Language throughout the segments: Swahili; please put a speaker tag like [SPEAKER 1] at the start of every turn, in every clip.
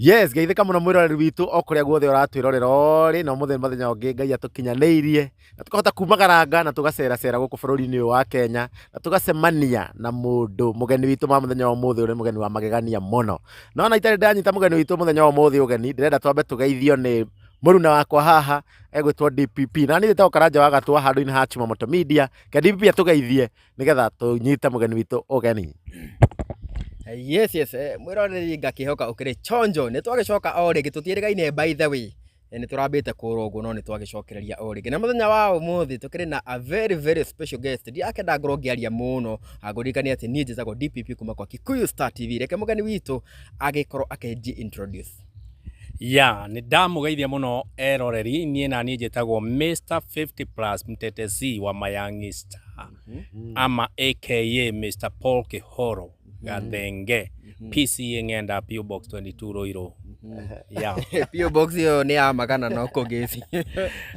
[SPEAKER 1] Yes, geithika muno mwiroreri witu okuria guothe uratwirorera ori na muthenya ungi Ngai atukinyaniirie na tukahota kumagaranga na tugacera guku bururi-ini uyu wa Kenya na tugacemania na mundu mugeni witu ma muthenya wa umuthi uri mugeni wa magegania muno no itari ndanyita mugeni witu muthenya wa umuthi ugeni ndirenda twambe tugeithio ni muruna wakwa haha egwitwo DPP na ni ndita ukaranja wa gatwa handu-ini ha Chumamoto Media ke DPP atugeithie nigetha tunyite mugeni witu ugeni.
[SPEAKER 2] Yes, mwiroreri ngakihoka ukiri chonjo ni twagicoka o rigi tutirigaine by the way ni turambite kurogo no ni twagicokereria o rigi na muthenya wa umuthi tukiri na a very special guest ndiake ndangorwo ngiaria muno agurikania ati ni njitagwo DPP kuma kwa Kikuyu Star TV reke mugeni witu agikorwo akeji introduce.
[SPEAKER 3] Ni ndamugeithia muno eroreri nie na nie njitagwo Mr 50+ mtetezi wa Mayangista ama aka Mr Paul Kihoro Gathenge PC ngenda PO Box 22 Roiro.
[SPEAKER 2] PO Box yo ni ama kana no kogeci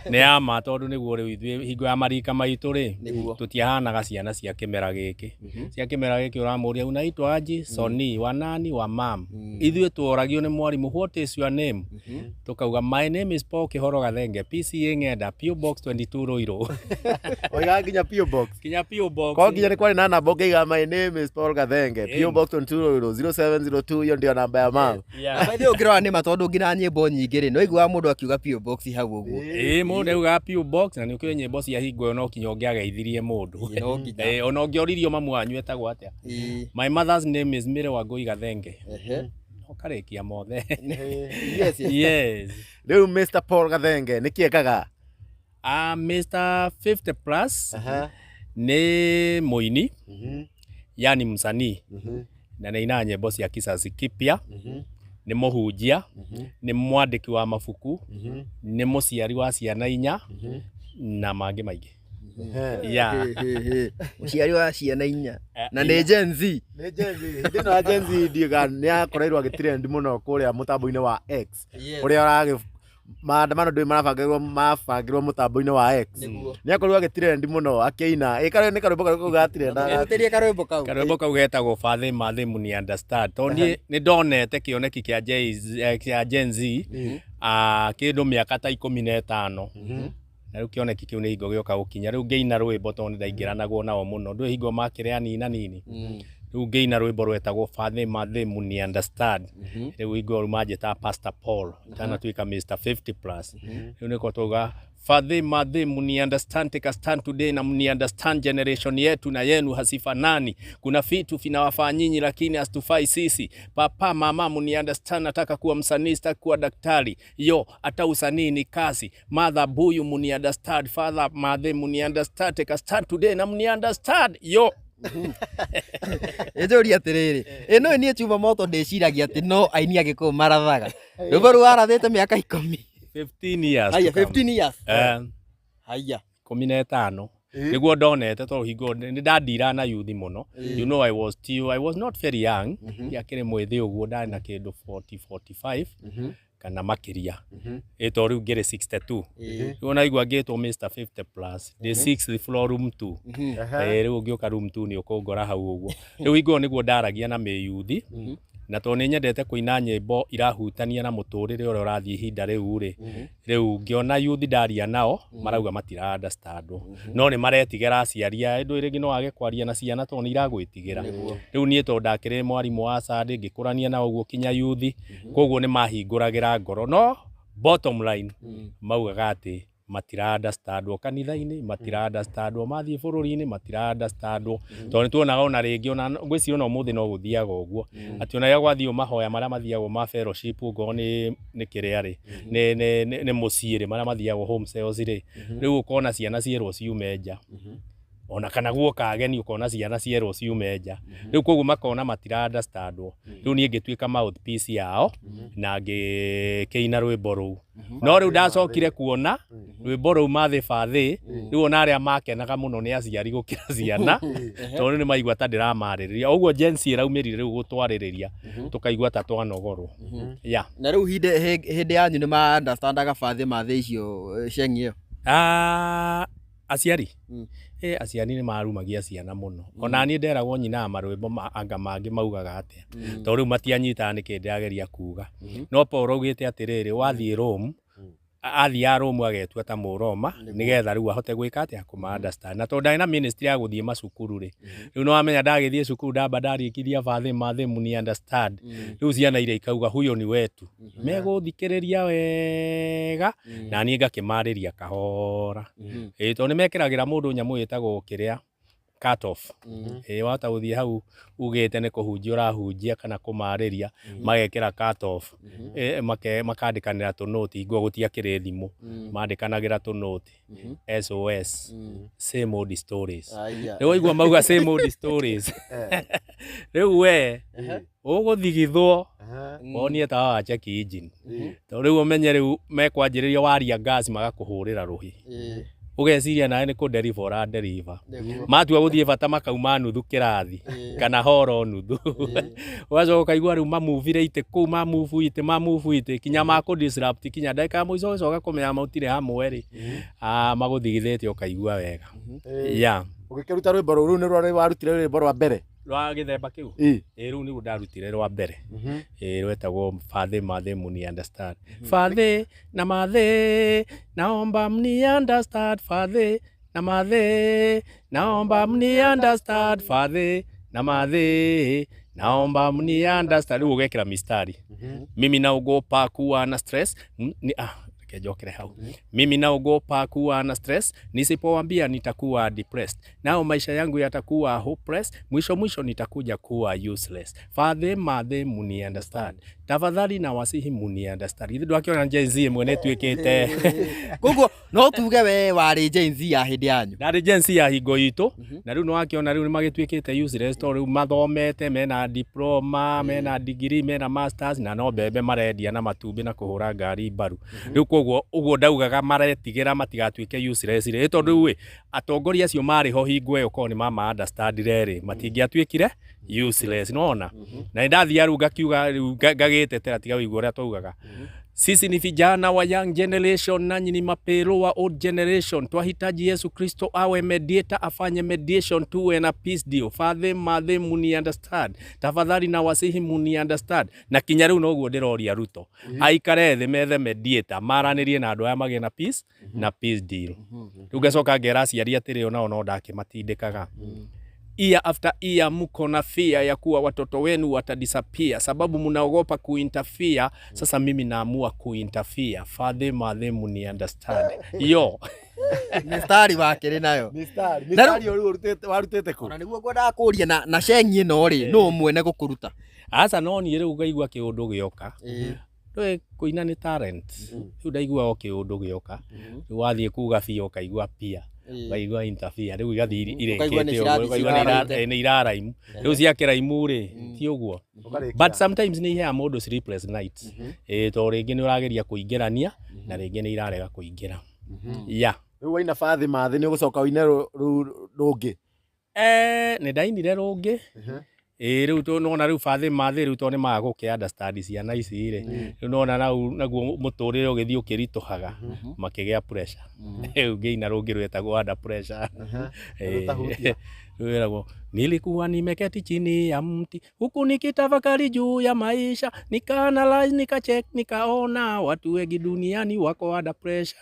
[SPEAKER 3] ni ama tondu niguo riu ithui hingo ya marika maitu ri tutiahanaga ciana cia kimera giki cia kimera giki uramuria unaitwa aji Soni wa nani wa mam ithui tuoragio ni mwarimu what is your name tukauga my name is Paul Kihoro Gathenge PC ngenda PO Box 22 Roiro.
[SPEAKER 1] Oiga nginya PO Box
[SPEAKER 3] ko
[SPEAKER 1] nginya ni kwari na namba ngiga my name is Paul Gathenge PO Box 22 Roiro 0702 hiyo ndio namba ya mam.
[SPEAKER 2] Baidhi ukirwa ni matondu ngina nyimbo nyingi ri no igwa mundu akiuga PO Box hau uguo
[SPEAKER 3] mundu auga PO Box na ni ukiri nyimbo cia hingo no kinya ungiageithirie mundu ona ungioririo mamu wanyu etagwo atia my mother's name is Mire Wangui Gathenge okarikia mothe. Yes
[SPEAKER 1] riu Mr Paul Gathenge ni kiekaga
[SPEAKER 3] Mr 50+ ni muini yani msanii na nina nyimbo cia kizazi kipya ni muhunjia ni mwandiki wa mabuku ni muciari wa ciana inya na mangi maingi.
[SPEAKER 2] Muciari wa ciana inya na ni Gen Z
[SPEAKER 1] ndino Gen Z ndiga ni akoreirwo agitrend muno kuria mutambo-ini wa X uria aragi maandamano ndui marabangirwo mutambo-ini wa X ni akorirwo agitrend muno akiina ikare ni karwimbo kau gatrenda
[SPEAKER 2] teria karwimbo
[SPEAKER 3] kau getagwo Fathe Mathe Muni Understand tondie ni ndonete kioneki kia Gen Z kindu miaka ta 15 na riu kioneki kiu ni hingo gioka gukinya riu ngeina rwimbo tondu ndaingiranaguo nao muno ndui hingo makire nini riu ngeina rwimbo rwetagwo Fathe Mathe Muni Understand riu hingo rumajita Pastor Paul tana tuika Mr 50+ riu niko tuga Fathe Mathe Muni Understand, take a stand today na muni understand generation yetu na yenu hasifanani. Kuna vitu vinawafaa nyinyi lakini hasitufai sisi. Papa mama muni understand, nataka kuwa msanii sitaki kuwa daktari. Yo hata usanii ni kazi. Mother buyu muni understand, father Mathe muni understand, take a stand today na muni understand. Yo
[SPEAKER 2] Ejori atiriri ino ni Chumamoto ndeciragia ati no aini agiko marathaga rubaru warathite miaka 10
[SPEAKER 3] 15 years.
[SPEAKER 2] Aya 15 years.
[SPEAKER 3] Aya 15 niguo ndonete to hingo ni ndandira na youth muno. You know I was not very young. Yakire mwithi uguo ndari na kindu 45 kana makiria eto riu ngire 62 riu naigua ngitwo Mr 50+ the 6th floor room 2 riu ngioka room 2 ni ukongora hau uguo riu hingo niguo ndaragia na meyuthi na to ni nyendete kuina nyimbo irahutania na muturire uri urathie ihinda riu ri riu ngiona youth ndaria nao marauga matira understand no ni maretigera aciaria ndu iri ngino wage kwaria na ciana to ni iragwitigira riu nie to ndakire mwarimu wa Sunday ngikurania nao uguo kinya youth koguo ni mahinguragira ngoro no bottom line maugaga ati matira understand kanitha-ini matira understand mathie bururi-ini matira understand to ni tuonaga ona ringi ona ngwisi ona umuthi no guthiaga uguo ati ona ya gwathio mahoya maria mathiago ma fellowship ngo ni kiria ri ni muciiri maria mathiago home sales ri riu ukona ciana cierwo ciumenja ona kana guoka ageni ukona ciana cierwo ciumenja riu koguo makona matira understand riu nie ngituika mouthpiece yao na ngikiina rwimbo ruu no riu ndacokire kuona rwimbo ruu Mathe Fathe riu ona aria makenaga muno ni aciari gukira ciana tondu ni maigua ta ndiramariria uguo Gen Z iraumirire riu gutwaririria tukaigua ta twanogorwo
[SPEAKER 2] na riu hindi yanyu ni ma understandaga Fathe Mathe icio ceng'io
[SPEAKER 3] aciari aciari nĩ marumagia ciana muno ona niĩ nderagwo nyina marwĩmbo anga mangĩ maugaga atĩa tondũ rĩu matianyitaga nĩkĩ ndĩrageria kuga no Paul augĩte atĩrĩrĩ wathiĩ Rome athiaga Rome agetua ta Mũroma nĩgetha rĩu ahote gwĩka atĩa kũma understand na tondũ ndarĩ na ministry ya gũthiĩ macukuru rĩ rĩu no wamenya ndagĩthiĩ cukuru ndamba ndarĩkithia fathe muni understand rĩu ciana iria ikauga huyo ni wetu megũthikĩrĩria wega na niĩ ngakĩmarĩria kahora tondũ nĩ mekĩragĩra mũndũ nyamũ ĩtagwo kĩrĩa cut off wahota gũthiĩ hau ugĩte nĩ kũhunjia ũrahunjia kana kũmarĩria magekĩra cut off makandĩkanĩra tũnũti ingwo gũtiakĩrĩ thimũ mandĩkanagĩra tũnũti SOS same old stories rĩu waigua mauga same old stories rĩu we ũgũthigithwo wonie tawa wa check engine tondũ rĩu ũmenye rĩu mekwanjĩrĩria waria gas magakũhũrĩra rũhi ugeciria nawe nĩ kũ-deliver ũra-deliver matua gũthiĩ bata makauma nuthu kĩrathi kana horo nuthu ũgacoka ũkaigua rĩu mamuvire itĩ kũu mamuvu itĩ kinya makũ-disrupt kinya ndagĩka ya mũico ũgacoka kũmenya mautire hamwe rĩ magũthigithĩte ũkaigua wega
[SPEAKER 1] ũgĩkĩruta rwĩmbo rũu nĩ rũrĩa warutire rwĩmbo rwa mbere
[SPEAKER 3] rwa gĩthemba kĩu rĩu nĩguo ndarutire rwa mbere rwetagwo fathe muni understand fathe na mathe naomba mni understand fathe na mathe naomba mni understand fathe na mathe naomba mni understand rĩu ũgekĩra mistari mimi naogopa kuwa na stress jokere hau mimi naogopa kuwa na stress nisipowaambia nitakuwa depressed nao maisha yangu yatakuwa hopeless mwisho nitakuja kuwa useless fathe mathe muni understand tafadhali na wasihi muni understand ithu ndwakiona Gen Z mwene tuĩkĩte
[SPEAKER 2] koguo no tuge we warĩ Gen Z ya hĩndĩ yanyu
[SPEAKER 3] ndarĩ Gen Z ya hingo itũ na rĩu nĩwakiona rĩu nĩmagĩtuĩkĩte useless tondũ rĩu mathomete mena diploma mena degree mena masters na no mbembe marendia na matumbĩ na kũhũra ngari mbaru rĩu koguo ũguo ndaugaga maretigĩra matigatuĩke useless rĩ tondũ rĩu atongoria acio marĩ ho hingo ĩyo korwo nĩ mama understand rĩ matingĩatuĩkire useless nona na ndathiĩ rĩu ngakiuga rĩu gagĩtetera tiga wĩigua ũrĩa twaugaga sisi ni vijana wa young generation nanyi ni mapero wa old generation twahitaji Yesu Kristo awe mediator afanye mediation tuwe na peace deal fathe mathe muni understand tafadhali na wasihi muni understand na kinya rĩu noguo ndĩroria Ruto aikare thĩ methe mediator maranĩrie na andũ aya magĩe na peace na peace deal rĩu ngacoka ngera aciari atĩrĩ onao no ndakĩmatindĩkaga year after year mko na fear ya kuwa watoto wenu watadisappear sababu mnaogopa kuinterfere sasa mimi naamua kuinterfere fathe mathe muni understand yo
[SPEAKER 2] mistari wakĩrĩ nayo
[SPEAKER 1] mistari warutĩte kũ
[SPEAKER 2] na nĩguo ngwendaga kũria na cengi ĩno rĩ no mwene gũkũruta
[SPEAKER 3] aca no niĩ rĩu ngaigua kĩũndũ gĩoka ndũĩ kũina nĩ talent rĩu ndaigua o kĩũndũ gĩoka rĩu wathiĩ kuga biũ ũkaigua pia waigua interfere rĩu igathiĩ irĩkĩte nĩ iraraimu rĩu cia kĩraimu rĩ ti ũguo but sometimes nĩ iheaga mũndũ sleepless nights tondũ rĩngĩ nĩ ũrageria kũingĩrania na rĩngĩ nĩ irarega kũingĩra
[SPEAKER 1] rĩu waina fathe mathe nĩ ũgũcoka wĩine rũngĩ
[SPEAKER 3] nĩ ndainire rũngĩ rĩu tũnona rĩu fathe mathe rĩu tondũ nĩ maga gũkĩ understand ciana ici rĩ rĩu nona naguo mũtũrĩre ũgĩthiĩ ũkĩritũhaga makĩgĩa pressure rĩu ngĩina rũngĩ rwetagwo under pressure rwĩragwo nilikuwa nimeketi chini ya mti huku nikitafakari juu ya maisha nikaanalyze nikacheck nikaona watu wengi duniani wako under pressure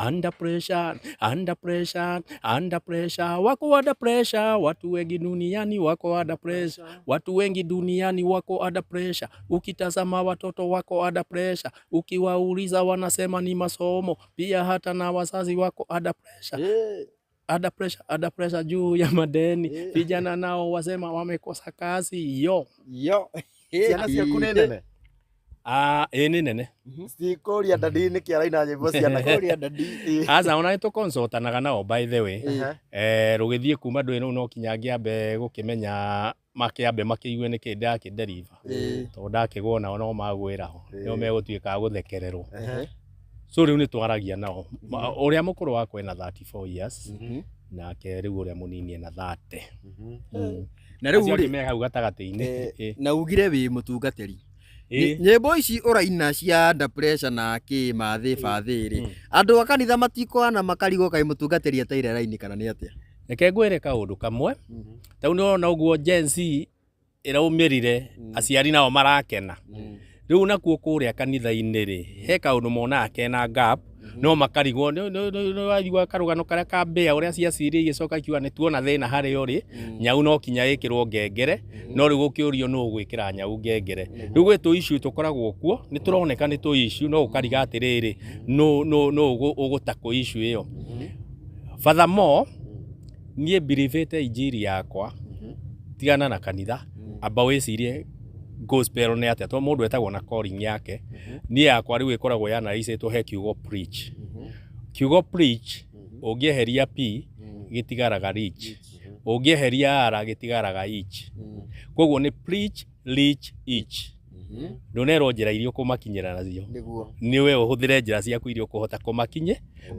[SPEAKER 3] under pressure under pressure under pressure wako under pressure watu wengi duniani wako under pressure watu wengi duniani wako under pressure ukitazama watoto wako under pressure ukiwauliza wanasema ni masomo pia hata na wazazi wako under pressure under pressure juu ya madeni vijana nao wasema wamekosa kazi yo
[SPEAKER 1] ciana ciaku nĩ nene
[SPEAKER 3] nĩ nene
[SPEAKER 1] cikoria ndadi nĩ kĩaraina nyĩmbo ciana koria ndadi
[SPEAKER 3] aca ona nĩ tũconsultanaga nao by the way rũgĩthiĩ kuma ndũ ĩno no kinya ngĩambe gũkĩmenya makĩambe makĩigue nĩkĩ ndakĩdeliver tondũ ndakĩgwo nao no magwĩra ho nĩo megũtuĩka gũthekererwo so rĩu nĩ twaragia nao ũrĩa mũkũrũ wakwa ena 34 years nake rĩu ũrĩa mũnini ena 30
[SPEAKER 2] na rĩu
[SPEAKER 3] me hau gatagatĩ-inĩ
[SPEAKER 2] na ugire wĩ mũtungatĩri nyimbo ici uraina cia under pressure na ki mathi bathiri andu akanitha matikwana makarigwo kai mutungatiri eteire raini kana ni atia
[SPEAKER 3] reke ngwire kaundu kamwe tau ni ona uguo Gen Z iraumirire aciari nao marakena riu nakuo kuria kanitha-ini ri he kaundu monaga kena gap no makarigwo no waigua karugano karia ka mbea uria ciaciria igicoka ikiuga ni tuona thina hari uri nyau no kinya ikirwo ngengere no riu gukiurio no gwikira nyau ngengere riu gwitu issue tukoragwo kuo ni turoneka ni tu issue no ukariga atiriri no ugutako issue iyo furthermore nie believete injiri yakwa tigana na kanitha amba wicirie gospel ni atia to mundu etagwo na calling yake ni yakwa riu ikoragwo yana icetwo he kiugo preach kiugo preach ungieheria p gitigaraga reach ungieheria ara gitigaraga each koguo ni preach reach each ndonero njira irio kumakinyira nacio niwe uhuthire njira ciaku irio kuhota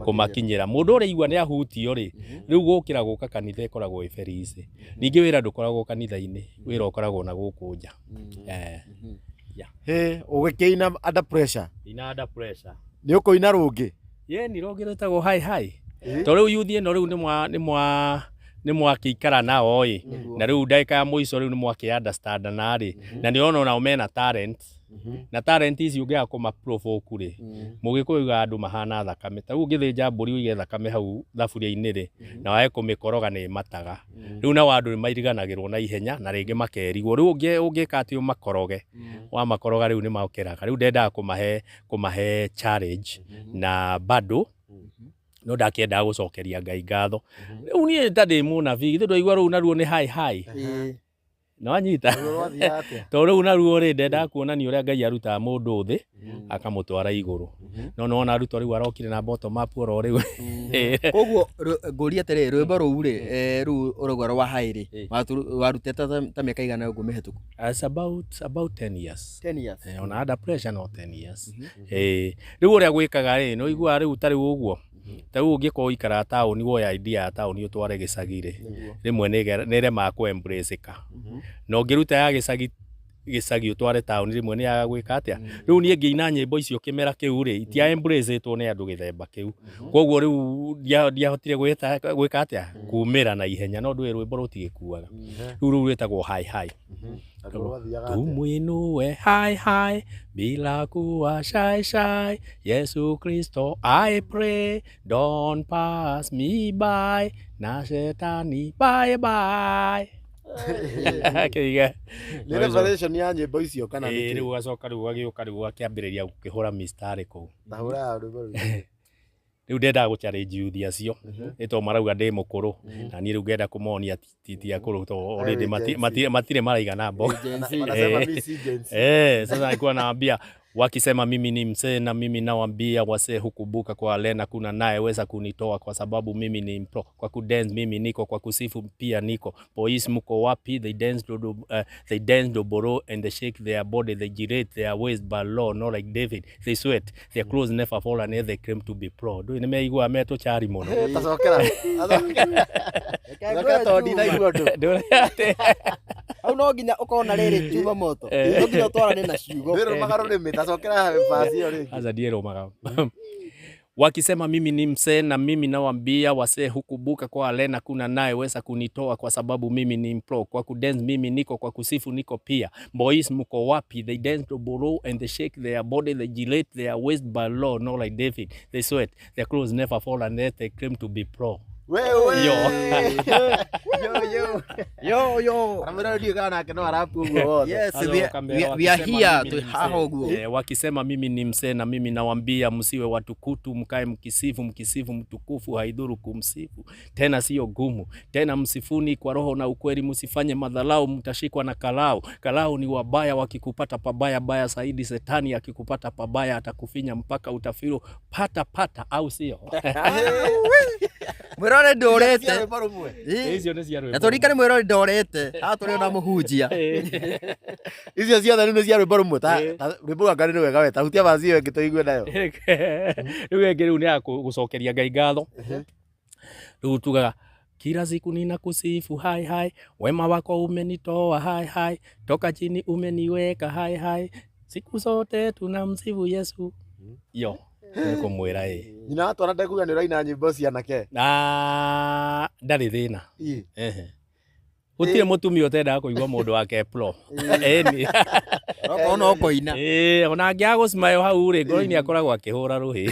[SPEAKER 3] kumakinyira mundu uri igua ni ahutio ri riu gukira guka kanitha ikoragwo iferisi ningi wira ndukoragwo kanitha-ini wira ukoragwo na guku nja
[SPEAKER 1] ugikiina under pressure
[SPEAKER 3] ina under pressure
[SPEAKER 1] ni ukuina rungi
[SPEAKER 3] ni rungi rutagwo hai to riu yuthie no riu ni mwakikara nao na riu ndaika ya muico riu ni mwaki understand na ri na ni ona nao mena talent na talent ici ungiaga kuma provoke ri mugikuiga andu mahana thakame ta ungithinja mburi uige thakame hau thaburia-ini ri na wae kumikoroga ni mataga riu na andu ni mairiganagirwo na ihenya na ringi makerigwo riu ungika ati umakoroge wa makoroga riu ni maukiraga riu ndenda kumahe challenge na bado no ndakienda gucokeria Ngai ngatho riu nie ndandi munabii ithu ndaigua riu naruo ni hai no anyita to riu naruo ri ndenda kuonania uria Ngai arutaga mundu thi akamutwara iguru no ona ruto riu arokire na bottom up oro riu
[SPEAKER 2] koguo nguria tere rwimbo ruu ri riu urugwa rwa hai ri warutete ta miaka igana uguo mihituku
[SPEAKER 3] as about 10 years ona under pressure no 10 years riu uria gwikaga ri no igua riu tari uguo tau ungiko ikara tauni woya idea ya tauni utware gicagire rimwe ni rema ku embrace ka no ngiruta ya gicagi utware tauni rimwe ni ya gwika atia riu nie ngiina nyimbo icio kimera kiu ri itia embrace to ni andu githemba kiu koguo riu ndiahotire gwika atia kumira na ihenya no ndwi rwimbo rutigikuaga riu rwitagwo hai tumwinue hai bila kuwa shy Yesu Kristo I pray don't pass me by na shetani bye kiga
[SPEAKER 1] ni revelation ya nyimbo icio kana ni
[SPEAKER 3] riu gacoka riu gagiuka riu gakiambiriria gukihura mistari ku
[SPEAKER 1] ndahura rwimbo
[SPEAKER 3] riu ndenda guchallenge youth acio ito marauga ndi mukuru na ni riu ngenda kumonia titi akuru to already matire maraigana bo sasa nilikuwa naambia wakisema mimi ni mzee na mimi nawaambia wasee hukubuka kwa lena kuna naye weza kunitoa kwa sababu mimi ni pro kwa kudance mimi niko kwa kusifu pia niko boys mko wapi they dance do borrow and they shake their body they girate their waist by law not like David they sweat their clothes never fall and they claim to be pro do nimeigua meto chari mono
[SPEAKER 1] tacokera to ndina igua
[SPEAKER 3] ndo
[SPEAKER 2] au no nginya ukona riri chuba moto no nginya twarane na ciugo
[SPEAKER 1] wero magaro ni mitacokera basi iyo ringi
[SPEAKER 3] aza diero magaro wakisema mimi ni mzee na mimi nawaambia wasee hukubuka kwa lena kuna naye weza kunitoa kwa sababu mimi ni pro kwa kudance mimi niko kwa kusifu niko pia boys mko wapi they dance to borrow and they shake their body they gillette their waist by law not like David they sweat their clothes never fall and they claim to be pro
[SPEAKER 2] yo
[SPEAKER 1] ramera ndio kana ke no arapu uguo
[SPEAKER 2] yes we are here to hahogu
[SPEAKER 3] wakisema mimi ni mzee na mimi nawaambia msiwe watukutu mkae mkisifu mtukufu haidhuru kumsifu tena sio gumu tena msifuni kwa roho na ukweli msifanye madhalau mtashikwa na kalao ni wabaya wakikupata pabaya baya zaidi shetani akikupata pabaya atakufinya mpaka utafiro pata au sio
[SPEAKER 2] mwirore ndorete
[SPEAKER 3] icio ni cia rwimbo
[SPEAKER 2] na turikane mwirore ndorete ha turi ona muhunjia
[SPEAKER 1] icio ciothe ni cia rwimbo rumwe ta rwimbo rwa Ngai ni wega we ta hutia basi iyo ngituigwe nayo
[SPEAKER 3] riu engi riu ni gucokeria Ngai ngatho riu tugaga kila siku ninakusifu hai wema wako umenitoa hai toka chini umeniweka hai siku zote tunamsifu Yesu. Yo, nikumwira
[SPEAKER 1] nyina watu anadekuga ni raina nyimbo cia nake
[SPEAKER 3] ndari thina gutire mutumia utendaga kuigua mundu wake pro eni
[SPEAKER 2] ono koina
[SPEAKER 3] ona angiaga smile hau ri ngoro-ini akoragwo akihura ruhi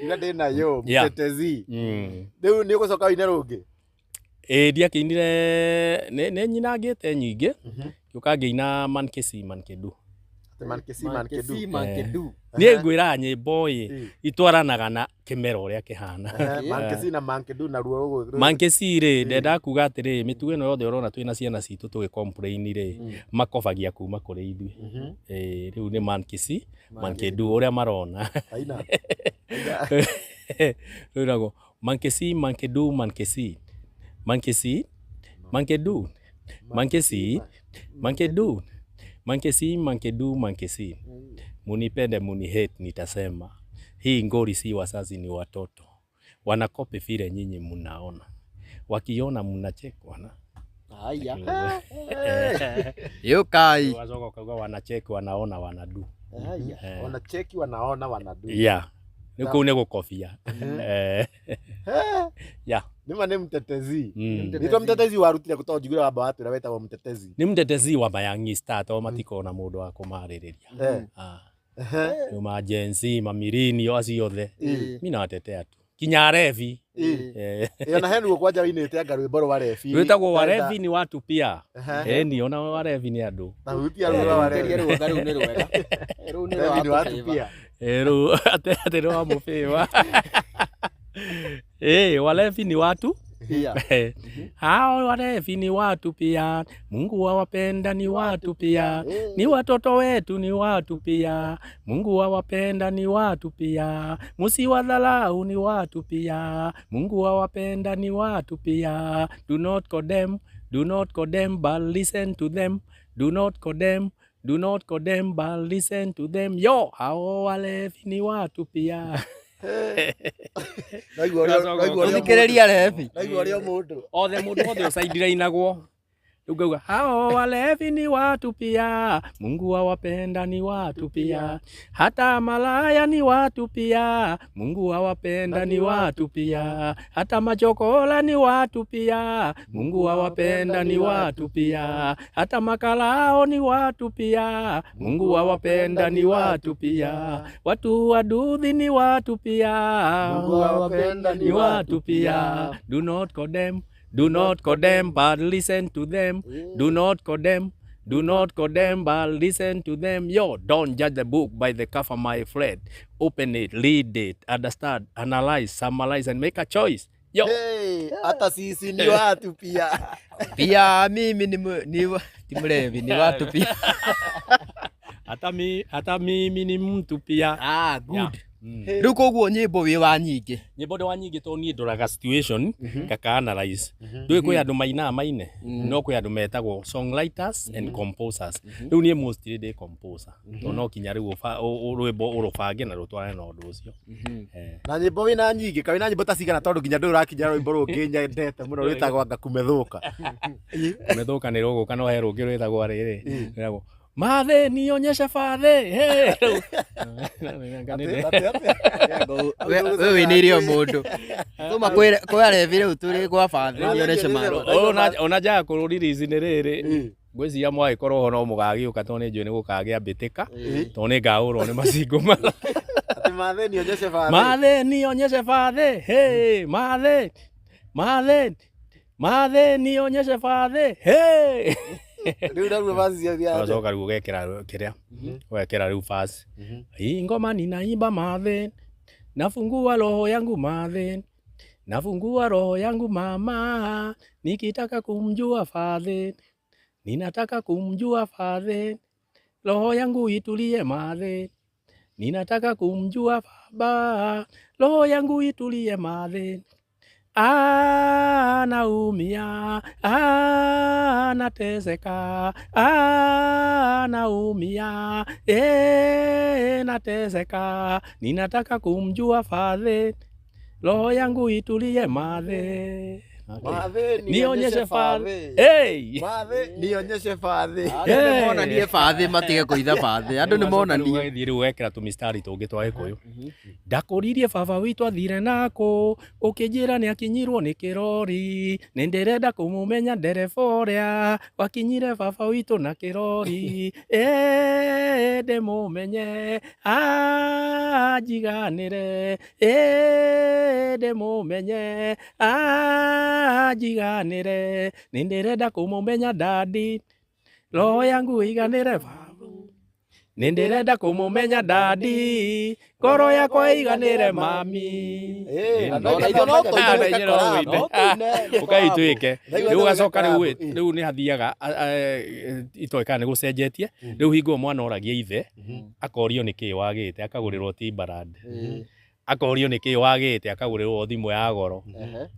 [SPEAKER 1] ina ndina yo mtetezi riu ni gucoka wine rungi
[SPEAKER 3] ndiakinire ne nyina ngite nyingi yuka ngiina mankesi mankedu ni ngwira nyimbo itwaranaga na kimero uria kihana
[SPEAKER 1] mankesi na mankedu na ruo
[SPEAKER 3] mankesi ri ndenda kuga atiri mitugo ino yothe urona twina ciana citu tugi complain ri makobagia kuma kuri ithui riu ni mankesi mankedu uria marona rirago mankesi mankedu mankesi mankesi mankedu mankesi mankedu mankesi mankedu mankesi munipende munihate nitasema hii ngori si wazazi ni watoto wanakopi vile nyinyi mnaona wakiona mnachekwa na
[SPEAKER 2] haya yo kai
[SPEAKER 3] wazogo kaga wanacheki wanaona wanadu
[SPEAKER 1] wanacheki wanaona wanadu
[SPEAKER 3] niko ne gukofia
[SPEAKER 1] nima ni mtetezi nitwa mtetezi warutire kutojigura wamba watwira wetagwo mtetezi
[SPEAKER 3] ni mtetezi wa mayangi star to matiko na mundu wa kumaririria ma jenzi mamirini yo aciothe mina watetea tu kinya revi
[SPEAKER 1] na henu kwanja winite anga rwimbo rwa revi
[SPEAKER 3] wetagwo wa revi ni watu pia ni ona wa revi ni andu
[SPEAKER 1] na hutia rwa wa revi
[SPEAKER 2] ru ni rwega ru ni
[SPEAKER 1] watu pia
[SPEAKER 3] ru ate ro amufiwa walevi ni watu pia hao walevi ni watu pia Mungu awapenda ni watu pia ni watoto wetu ni watu pia Mungu awapenda ni watu pia msiwadhalau ni watu pia Mungu awapenda ni watu pia do not condemn but listen to them do not condemn but listen to them yo hao walevi ni watu pia
[SPEAKER 2] Thikiriria revi
[SPEAKER 1] naigua rio mundu
[SPEAKER 3] othe ucaindirainagwo ngauga hao walevi ni watu pia Mungu awapenda ni watu pia hata malaya ni watu pia Mungu awapenda ni watu pia hata machokola ni watu pia Mungu awapenda ni watu pia hata makalao ni watu pia Mungu awapenda ni watu pia watu waduthi ni watu pia
[SPEAKER 1] Mungu awapenda
[SPEAKER 3] ni watu pia do not condemn but listen to them do not condemn but listen to them yo don't judge the book by the cover my friend open it read it understand analyze summarize and make a choice yo
[SPEAKER 1] hata sisi ni watu
[SPEAKER 2] pia mimi ni timlevi ni watu pia
[SPEAKER 3] hata mimi ni mtu pia
[SPEAKER 2] good riu koguo nyimbo wi wa nyingi
[SPEAKER 3] nyimbo ndi wa nyingi to ni ndoraga situation kaka analyze ndui kwi andu maina maine no kwi andu metagwo songwriters and composers riu ni mostly ndi composer to no kinya riu rwimbo urubange na rutware na undu ucio
[SPEAKER 1] na nyimbo wina nyingi ka wina nyimbo ta cigana tondu kinya ndui urakinya rwimbo rungi nyendete muno rwitagwo anga
[SPEAKER 3] kumethuka ni ruguka no he rungi rwitagwo riri rwitagwo Madhe nionyeshe fadhe
[SPEAKER 2] wewe ni rio mundu tuma kwa revire uturi kwa fadhe nionyeshe maro
[SPEAKER 3] onaja kururirizi ni riri ngwiciria mwaikorwo ho no mugagiuka to ni njui ni gukagia mbitika to ni ngaurwo ni macingo mara
[SPEAKER 1] ati madhe nionyeshe fadhe
[SPEAKER 3] madhe nionyeshe fadhe
[SPEAKER 1] riu ndaruga vazi cia thia
[SPEAKER 3] wacoka riu ugekira kiria ugekira riu vazi hii ngoma ninaimba madhe nafungua roho yangu madhe nafungua roho yangu mama nikitaka kumjua fadhe ninataka kumjua fadhe roho yangu itulie madhe ninataka kumjua baba roho yangu itulie madhe naumia nateseka naumia nateseka ninataka kumjua fadhe roho yangu itulie madhe Nionyeshe bathi. Hey!
[SPEAKER 1] Bathi, nionyeshe bathi.
[SPEAKER 2] Andũ nĩmonanie bathi matige kũitha bathi. Andũ nĩmonanie.
[SPEAKER 3] Ũgathiĩ rĩu wekĩra tũmĩstari tũngĩ twa Gĩkũyũ. Ndakũririe baba witũ athire nakũ, ũkĩnjĩra nĩakinyirwo nĩ kĩrori, nĩndĩrenda kũmũmenya ndereba ũrĩa wakinyire baba witũ na kĩrori, ndĩmũmenye anjiganĩre, ndĩmũmenye anjiganĩre, nĩndĩrenda kũmũmenya dadi, roho yangu ĩiganĩre baba. Nĩndĩrenda kũmũmenya dadi, ngoro yakwa ĩiganĩre mami. Ũkaitwĩke rĩu ũgacoka rĩu nĩ hathiaga itoĩ kana nĩ gũcenjetie rĩu hingo mwana oragia ithe akorio nĩkĩ wagĩte akagũrĩrwo timberland akorio nĩkĩ wagĩte akagũrĩrwo thimũ ya goro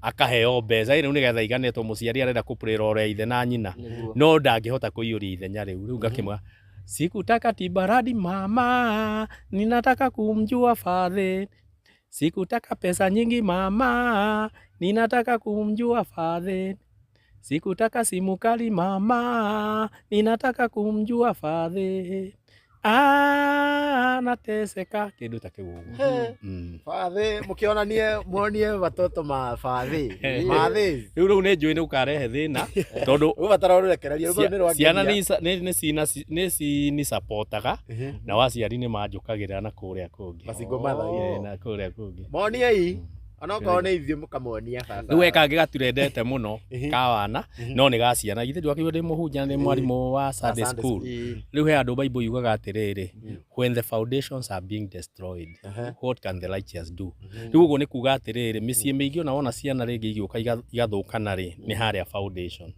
[SPEAKER 3] akaheo mbeca rĩu nĩgetha iganĩtwo mũciari arenda kũpũrĩra ore ithe na nyina no ndangĩhota kũiyũria ithenya rĩu ngakĩmwa sikutaka timberland mama, ninataka kumjua father. Sikutaka pesa nyingi mama, ninataka kumjua father. Sikutaka simu kali mama, ninataka kumjua father. Nateseka kindu ta kiu
[SPEAKER 1] bathi mukionanie muonie watoto ma bathi mathi
[SPEAKER 3] riu nĩ njũĩ nĩ ũkarehe thĩna tondũ
[SPEAKER 1] ũbatara ũrekereria rũgo nĩ rwa
[SPEAKER 3] ciana nĩ cini supportaga na waciari nĩ manjũkagĩrĩra na kũrĩa kũngĩ
[SPEAKER 1] macingo mathagia
[SPEAKER 3] na kũrĩa kũngĩ
[SPEAKER 1] moniei onokorwo nĩ ithuĩ mũkamonia baba
[SPEAKER 3] rĩu wekangĩ gaturendete mũno ka wana no nĩ ga ciana ithe ndwakĩigue ndĩ mũhunjia nĩ mwarimũ wa Sunday school rĩu he andũ Bible yugaga atĩrĩrĩ when the foundations are being destroyed what can the righteous do rĩu ũguo nĩ kuga atĩrĩrĩ mĩciĩ mĩingĩ ona wona ciana rĩngĩ igĩũka igathũkana rĩ nĩ harĩa foundation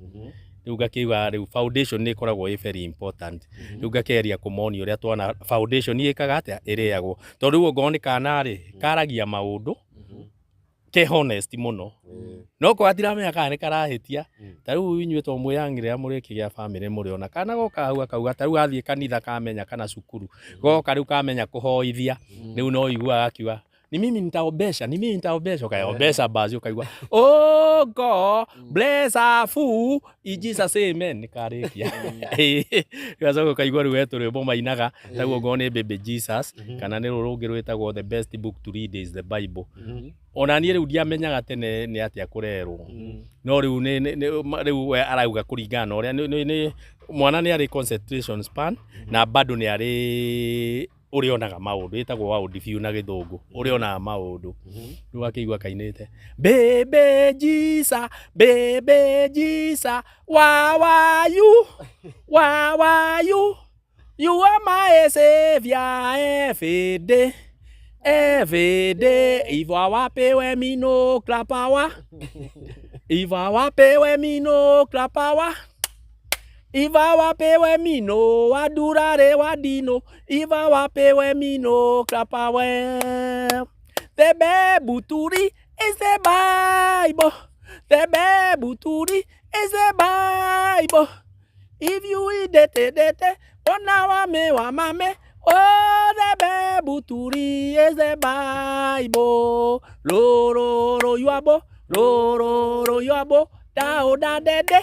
[SPEAKER 3] rĩu ngakiuga rĩu foundation nĩ ĩkoragwo ĩ very important rĩu ngakeria kũmonia ũrĩa twana foundation ĩkaga atĩa ĩrĩagwo tondũ rĩu ongorwo nĩ kana rĩ karagia maũndũ ke honest muno no ko atiramenya kana nĩ karahĩtia ta rĩu inyuĩ to mwĩyangĩrĩra mũrĩ kĩgĩa family mũrĩ ona kana goka hau akauga ta rĩu athiĩ kanitha kamenya kana cukuru goka rĩu kamenya kũhoithia rĩu no iguaga akiuga ni mimi nitaombesha ukaombesha basi ukaigua oh God bless our food in Jesus amen nikarikia gacoka ukaigua rĩu wetu rwĩmbo mainaga taguo ngo nĩ baby Jesus kana nĩ rũrũngĩ rwĩtagwo the best book to read is the Bible ona niĩ rĩu ndiamenyaga tene nĩ atĩa kũrerwo no rĩu rĩu arauga kũringana na ũrĩa mwana nĩ arĩ concentration span na bado nĩ arĩ urionaga maundu itagwo world view na githungu urionaga maundu rĩu akĩigua kainĩte baby Jesus where are you you are my savior every day if I wape we me no clap power if I wape we me no clap power Iva wapewe mino wadurare wadino Iva wapewe mino klapawe The bebuturi is the Bible The bebuturi is the Bible If you eat it Ona wa mame Oh the bebuturi is the Bible Lo yuabo Lo yuabo Da dede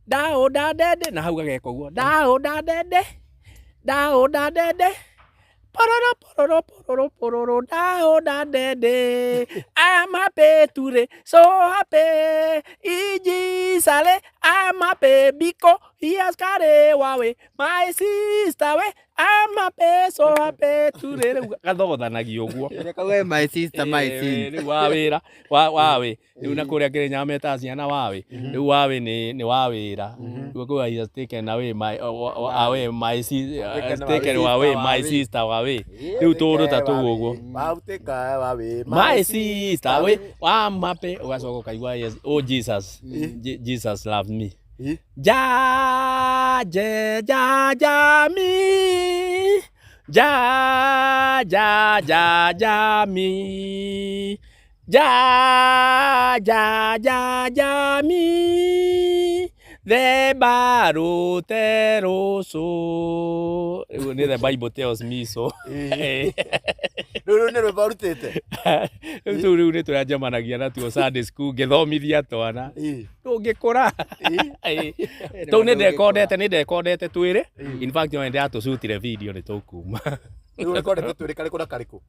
[SPEAKER 3] Dao da dede na hau gageka ũguo dao da dede pororo dao da dede I'm happy today so happy ijisale I'm happy because he has carried away my sister we I'm happy so happy today gathogothanagia ũguo
[SPEAKER 2] Kauge my sister my sin
[SPEAKER 3] rĩu wa wĩra wawe rĩu na kũrĩa Kenya meta ciana wawe rĩu wawe nĩ wa wĩra rĩu kuga he has taken away my sister wawe rĩu tũndũ ta tũu ũguo my sister we I'm happy ũgacoka ũkaigua yes oh Jesus loves me Ja me me me the Bible tells so the Bible tells me so
[SPEAKER 1] Rĩu nĩ rwĩmbo rutĩte.
[SPEAKER 3] Rĩu nĩ tũranjamanagia natuo Sunday school ngĩthomithia twana. Ndũngĩkũra. Tũu nĩ ndekondete twĩrĩ. In fact no ndia tũcutire video nĩ tũkuma.
[SPEAKER 1] Rĩu rekondete twĩrĩ karĩkũ na karĩkũ?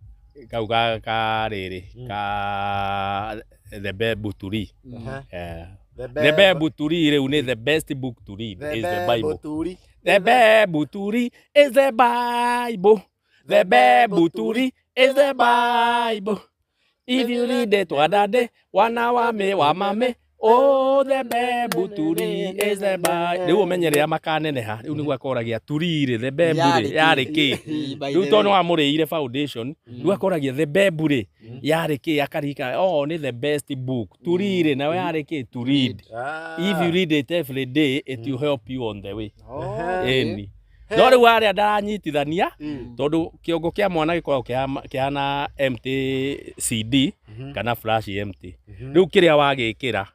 [SPEAKER 3] Kau ka rĩrĩ ka The Bible to Read. The Bible to Read rĩu nĩ the best book to read is the Bible. The Bible to read is the Bible. The Bible to read is the Bible. If you read it wadade wana wa mame. Oh, the Bible to read is the Bible. Rĩu ũmenyerera makaneneha. Rĩu nĩguo akoragia to read the Bible yarĩ kĩ. Rĩu tondũ amũrĩire foundation. Rĩu akoragia the Bible yarĩ kĩ akarika. Oh, nĩ the best book to read. Nawe yarĩ kĩ to read. If you read it every day, it will help you on the way. Eni. No rĩu arĩa ndaranyitithania tondũ kĩongo kĩa mwana gĩkoragwo kĩhana empty CD kana flash empty. Rĩu kĩrĩa wagĩkĩra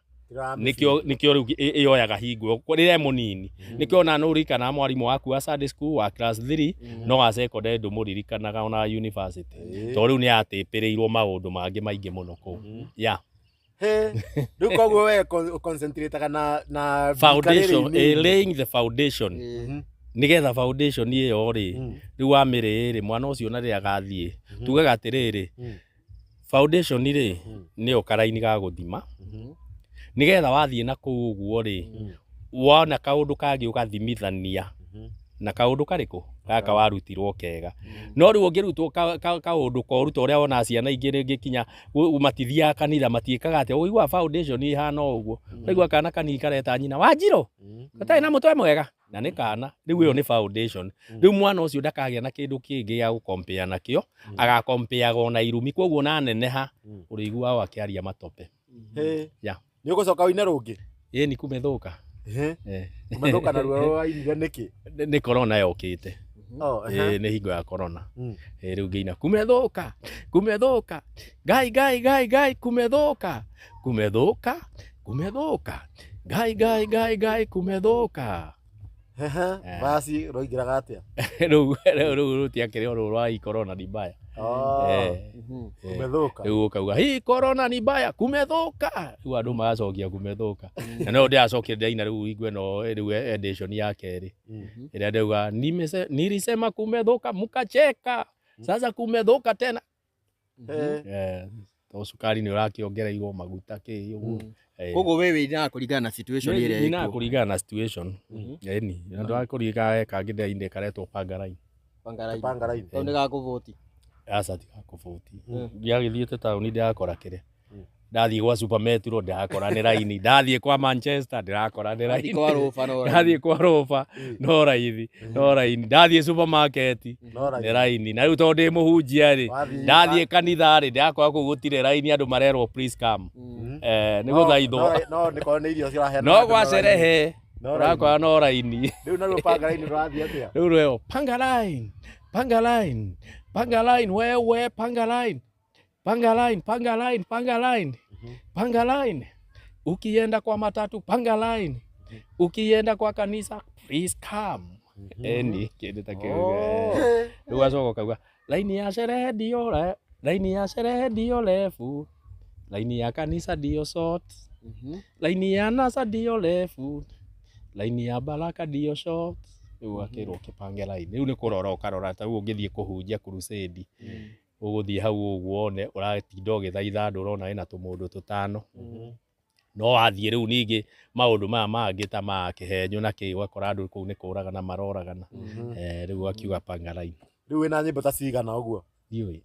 [SPEAKER 3] nikio rĩu ĩyoyaga hingo rĩrĩa mũnini. Nikio ona no ũririkana mwarimũ waku wa Sunday school wa class 3 no wa secondary ndũmũririkanaga ona university. Tondũ rĩu nĩ atĩpĩrĩirwo maũndũ mangĩ maingĩ mũno kũu. Yeah.
[SPEAKER 1] Rĩu koguo we concentrate na
[SPEAKER 3] foundation, laying the foundation. Nigetha foundation ĩyo rĩ rĩu wamĩrĩ mwana ũcio na rĩrĩa agathiĩ tugaga atĩrĩrĩ foundation rĩ nĩyo karaini ga gũthima. Nigetha wathiĩ na kũu ũguo rĩ wona kaũndũ kangĩ ũgathimithania na kaũndũ karĩkũ gaka warutirwo kega. No rĩu ũngĩrutwo kaũndũ koru ta ũrĩa wona ciana ingĩ rĩngĩ kinya matithiaga kanitha matiĩkaga atĩ ũigua foundation ihana ũguo. Ũigua kana kanini kareta nyina Wanjirũ gatarĩ na mũtwe mwega na nĩ kana rĩu ĩyo nĩ foundation. Rĩu mwana ũcio ndakagĩa na kĩndũ kĩngĩ gĩa gũkompea nakĩo agakompeaga na irumi koguo na neneha ũrĩiguaga akĩaria matope.
[SPEAKER 1] Nĩ ũgũcoka wĩna rũngĩ?
[SPEAKER 3] Ĩni kumethũka.
[SPEAKER 1] Kumethũka na ruo wainire nĩkĩ?
[SPEAKER 3] Nĩ corona yokĩte. Nĩ hingo ya corona. Rĩu ngĩina kumethũka Ngai kumethũka Ngai kumethũka.
[SPEAKER 1] Basi roigiraga atĩa?
[SPEAKER 3] Rĩu rũtiakĩrĩ ũrũ rwa corona ni mbaya.
[SPEAKER 1] Kumethũka.
[SPEAKER 3] Rĩu ũkauga hii corona ni mbaya kumethũka. Rĩu andũ magacokia kumethũka. Na no ndĩracokia ndaina rĩu igwe no rĩu edition ya kerĩ. Ĩrĩa ndauga nilisema kumethũka mukacheka. Sasa kumethũka tena. Cukari nĩ ũrakĩongereirwo maguta kĩ ũguo.
[SPEAKER 2] Koguo wewe ina kũringana na situation ĩrĩa ĩrĩ.
[SPEAKER 3] Ina kũringana na situation. Eni, na ndakũringana kangĩ ndainde karetwo Pangarain.
[SPEAKER 2] Pangarain. Tondũ nĩ gakũvoti.
[SPEAKER 3] Asa tikakũvoti. Ndiagĩthiĩte taũni ndakora kĩrĩ. Ndathiĩ gwa Super Metro ndakora nĩ raini. Ndathiĩ kwa Manchester ndakora nĩ raini. Ndathiĩ kwa Rofa no raithi. Ndathiĩ supermarket nĩ raini. Na rĩu tondũ ndĩ mũhunjia rĩ ndathiĩ kanitha rĩ ndakora kũu gũtirĩ raini andũ marerwo please come. Nĩ gũthaithwo.
[SPEAKER 1] No nĩ korwo nĩ irio ciraheana.
[SPEAKER 3] No gwa cerehe. Ũrakora no raini.
[SPEAKER 1] Rĩu na rĩu Pangarain ũrathiĩ atĩa?
[SPEAKER 3] Rĩu rĩo Pangarain wewe Pangarain. Ukienda kwa matatu Pangarain. Ukienda kwa kanisa please come. Eni kĩndũ ta kĩu. Rĩu acoka kauga laini ya sherehe ndio refu. Laini ya kanisa ndio short. Laini ya nasa ndio refu. Laini ya baraka ndio short. Rĩu akĩrwo kĩpange laini. Rĩu nĩ kũrora ũkarora ta rĩu ũngĩthiĩ kũhunjia crusade. Ũgũthiĩ hau ũguo one ũratinda ũgĩthaitha andũ ũrona ĩna tũmũndũ tũtano. No wathiĩ rĩu ningĩ maũndũ maya mangĩ ta ma kĩhenyo na kĩ ũgakora andũ kũu nĩ kũragana maroragana. Rĩu akiuga Pangarain.
[SPEAKER 1] Rĩu wĩna nyĩmbo ta cigana ũguo?
[SPEAKER 3] Ndiũĩ.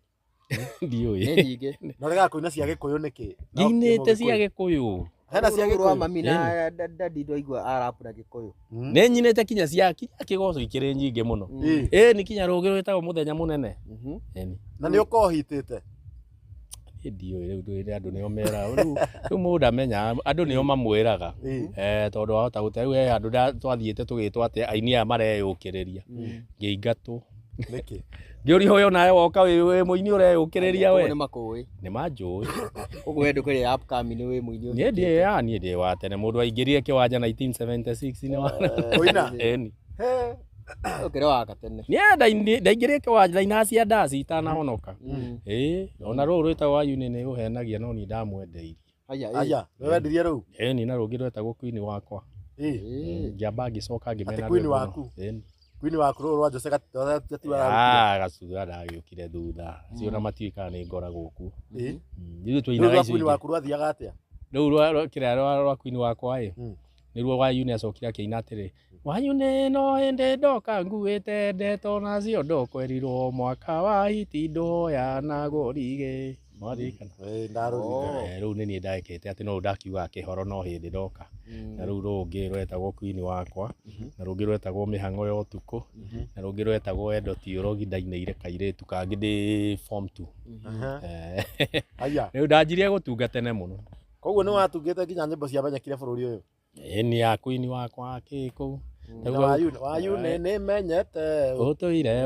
[SPEAKER 2] Nĩ nyingĩ.
[SPEAKER 1] No rega kũina cia Gĩkũyũ nĩkĩ?
[SPEAKER 3] Nginĩte cia Gĩkũyũ.
[SPEAKER 1] Hena cia Gĩkũyũ.
[SPEAKER 2] Mami na dadi ndoigua arapu na Gĩkũyũ.
[SPEAKER 3] Nĩ nyinĩte kinya cia kĩgoco ikĩrĩ nyingĩ mũno. Nĩ kinya rũgĩ rwĩtagwo mũthenya mũnene.
[SPEAKER 1] Na nĩ ũkohitĩte?
[SPEAKER 3] Ndiũĩ rĩu ndũĩ andũ nĩo mera. Rĩu mũndũ amenya andũ nĩo mamwĩraga. Tondũ wahota gũte rĩu andũ twathiĩte tũgĩtwo atĩ aini aya mareyũkĩrĩria. Ngĩingatwo.
[SPEAKER 1] Nĩkĩ?
[SPEAKER 3] Ngĩũria ũyũ nawe woka wĩ mũini ũreyũkĩrĩria we.
[SPEAKER 2] Nĩ makũĩ.
[SPEAKER 3] Nĩ manjũĩ.
[SPEAKER 2] Ũguo wendo kũrĩ upcoming nĩ wĩ mũini ũcio.
[SPEAKER 3] Niĩ ndĩ wa tene mũndũ aingĩrire kĩwanja 1976 nĩ wa.
[SPEAKER 1] Ũina?
[SPEAKER 3] Eni.
[SPEAKER 2] Ukire waka tene.
[SPEAKER 3] Niĩ ndaingĩrire kĩwanja na cia ndaci itanahonoka. Ona rũrũ rwĩtagwo Auii nĩ ũhenagia no niĩ ndamwendeirie.
[SPEAKER 1] Aya, nĩ wendirie rũu?
[SPEAKER 3] Ĩni na rũngĩ rwĩtagwo Queen wakwa. Ngĩamba ngĩcoka ngĩmena
[SPEAKER 1] Queen waku? Queen waku rũrũ rwa Jose
[SPEAKER 3] Gacuga ndagĩũkire thutha. Acio ona matiũĩkaga nĩ ngoragwo kuo.
[SPEAKER 1] Rũu rwa Queen waku rwathiaga atĩa?
[SPEAKER 3] Rĩu kĩrĩa rwa Queen wakwa nĩruo Auii nĩacokire akĩina atĩrĩ, Auii no hĩndĩ ndoka nguĩte ndeto nacio ndokwerirwo mwaka wa hiti ndoya na gorige. Mwaririkana? Rĩu nĩ niĩ ndekĩte atĩ no ndakiuga kĩhoro no hĩndĩ ndoka. Na rĩu rũngĩ rwetagwo Queen wakwa, na rũngĩ rwetagwo mĩhang'o ya ũtukũ, na rũngĩ rwetagwo endo ti ũrogi ndainĩire kairĩtu kangĩ ndĩ form 2. Rĩu ndanjirie gũtunga tene mũno.
[SPEAKER 1] Koguo nĩ watungĩte nginya nyĩmbo ciamenyekire bũrũri ũyũ?
[SPEAKER 3] Ĩni ya Queen wakwa kĩkũ.
[SPEAKER 1] Auii nĩ menyete
[SPEAKER 3] ũtũire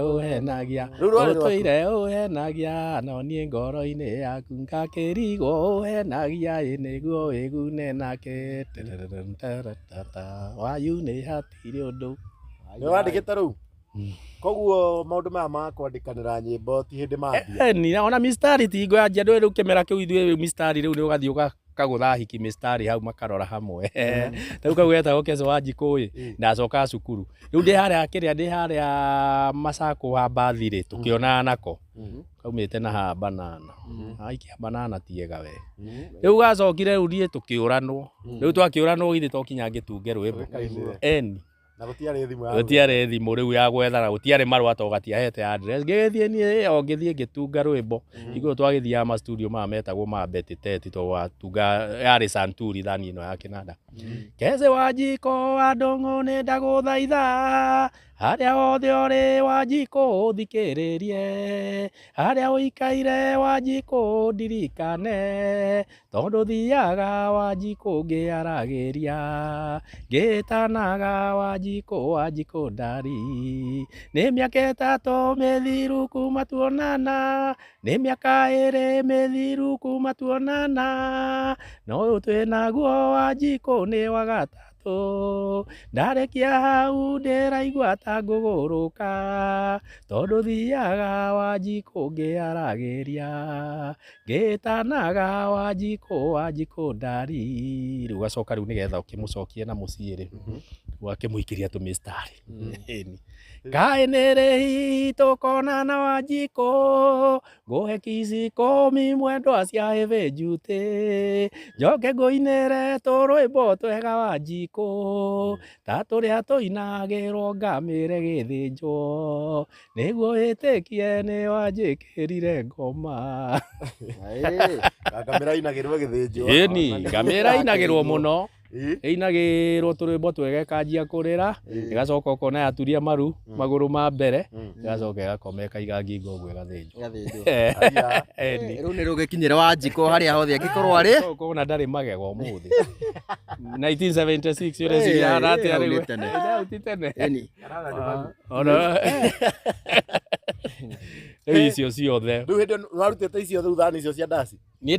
[SPEAKER 3] ũhenagia no niĩ ngoro-inĩ yaku ngakĩrigwo ũhenagia nĩguo wĩgune nake. Auii nĩ hatirĩ ũndũ.
[SPEAKER 1] Nĩ wandĩkĩte rũu? Koguo maũndũ maya ma kwandĩkanĩra nyĩmbo ti hĩndĩ mambia?
[SPEAKER 3] Ĩni ona mistari ti ngwanja ndũĩ rĩu kĩmera kĩu ithuĩ mistari rĩu nĩ ũgathiĩ ũkagũtha hiki mistari hau makarora hamwe. Rĩu kau getagwo Keco wa Njikũ ndacoka cukuru. Rĩu ndĩ harĩa Macakũ hamba Thiri tũkĩonana nako. Kaumĩte na ha banana. Aikia banana tiega we. Rĩu gacokire rĩu niĩ tũkĩũranwo. Rĩu twakĩũranwo githĩ tokinya ngĩtunge rwĩmbo. Eni.
[SPEAKER 1] Na gũtiarĩ
[SPEAKER 3] thimũ rĩu ya gwethana gũtiarĩ marũa to gatiahete address. Ngĩgĩthiĩ niĩ o ngĩthiĩ ngĩtunga rwĩmbo. Igũrũ twagĩthiaga ma studio maya metagwo ma Betiteti to watunga yarĩ Santuri thani ĩno ya kĩnanda. Keco wa Njikũ andũng'ũ nĩ ndagũthaitha harĩa hothe ũrĩ wa Njikũ thikĩrĩrie, harĩa ũikaire wa Njikũ ndirikane, tondũ thiaga wa Njikũ ngĩaragĩria, ngĩtanaga wa Njikũ ndari. Nĩ mĩaka ĩtatũ mĩthiru kuma tuonana, nĩ mĩaka ĩrĩ mĩthiru kuma tuonana, no ũyũ twĩnaguo wa Njikũ nĩ wa gatatũ. Ndarĩkia hau ndĩraigua ta ngũgũrũka, tondũ thiaga wa Njikũ ngĩaragĩria, ngĩtanaga wa Njikũ ndari. Rĩu gacoka rĩu nĩgetha ũkĩmũcokie na mũciĩ-rĩ, wakĩmũikĩria tũmĩstari. Kaĩ nĩ rĩ hihi tũkonana wa Njikũ, ngũhe kici 10 mwendwa cia hĩbĩ njutĩ, njoke ngũinĩre tũrwĩmbo twega wa Njikũ, ta tũrĩa tũinagĩrwo ngamĩre gĩthĩnjwo, nĩguo wĩtĩkie nĩ wanjĩkĩrire ngoma.
[SPEAKER 1] Ngamĩra inagĩrwo gĩthĩnjwo?
[SPEAKER 3] Ĩni, ngamĩra inagĩrwo mũno. Ĩinagĩrwo tũrwĩmbo twega ĩkanjia kũrĩra, ĩgacoka ũkona yaturia maru magũrũ ma mbere, ĩgacoka ĩgakoma ĩkaiga ngingo ũguo ĩgathĩnjwo.
[SPEAKER 2] Rĩu nĩ rũgĩkinyĩre wa Njikũ harĩa hothe angĩkorwo arĩ.
[SPEAKER 3] Ũkona ndarĩ magega ũmũthĩ. 1976 ũreciria atĩa rĩu? Ndauti tene. Rĩu icio ciothe.
[SPEAKER 1] Rĩu hĩndĩ warutĩte icio thutha icio cia ndaci?
[SPEAKER 3] Niĩ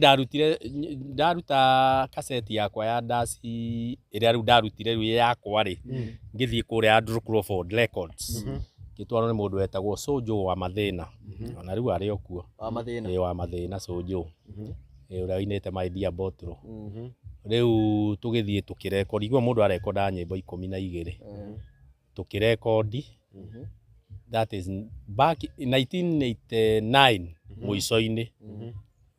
[SPEAKER 3] ndaruta kaseti yakwa ya ndaci ĩrĩa rĩu ndarutire rĩu yakwa-rĩ, ngĩthiĩ kũrĩa Andrew Crawford Records. Ngĩtwarwo nĩ mũndũ wetagwo Sojo wa Mathĩna. Ona rĩu arĩ o kuo. Wa Mathĩna Sojo. Ũrĩa ũinĩte My Dear Bottle. Rĩu tũgĩthiĩ tũkĩrekondi, igua mũndũ arekondaga nyĩmbo 12. Tũkĩrekondi. That is back in 1989 mũico-inĩ.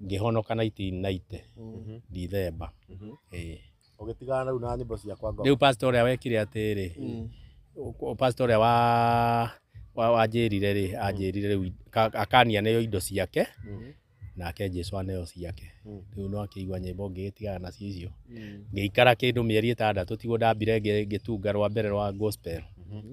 [SPEAKER 3] Ngĩhonoka 1990 December.
[SPEAKER 1] Ũgĩtigana rĩu na nyĩmbo ciakwa ngoma.
[SPEAKER 3] Rĩu pastor ũrĩa wekire atĩrĩ, pastor ũrĩa wanjĩrire-rĩ, anjĩrire rĩu akanianĩrwo indo ciake nake Jesũ aneo ciake. Rĩu no akĩigua nyĩmbo ngĩgĩtigana nacio icio. Ngĩikara kĩndũ mĩeri 6 tiguo ndambire ngĩtunga rwa mbere rwa gospel.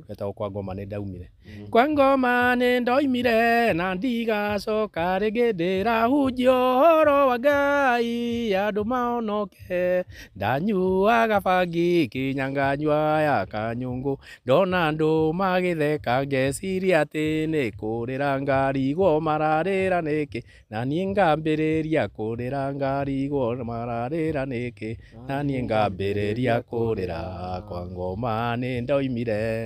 [SPEAKER 3] Wetagwo Kwa Ngoma nĩ ndaumire. Kwa ngoma nĩ ndoimire na ndigacoka rĩngĩ ndĩrahunjia ũhoro wa Ngai andũ mahonoke. Ndanyuaga bangi kĩnyanganyua ya kanyũngũ, ndona andũ magĩtheka ngeciria atĩ nĩ kũrĩra ngarigwo mararĩra nĩkĩ, na niĩ ngambĩrĩria kũrĩra ngarigwo mararĩra nĩkĩ, na niĩ ngambĩrĩria kũrĩra. Kwa ngoma nĩ ndoimire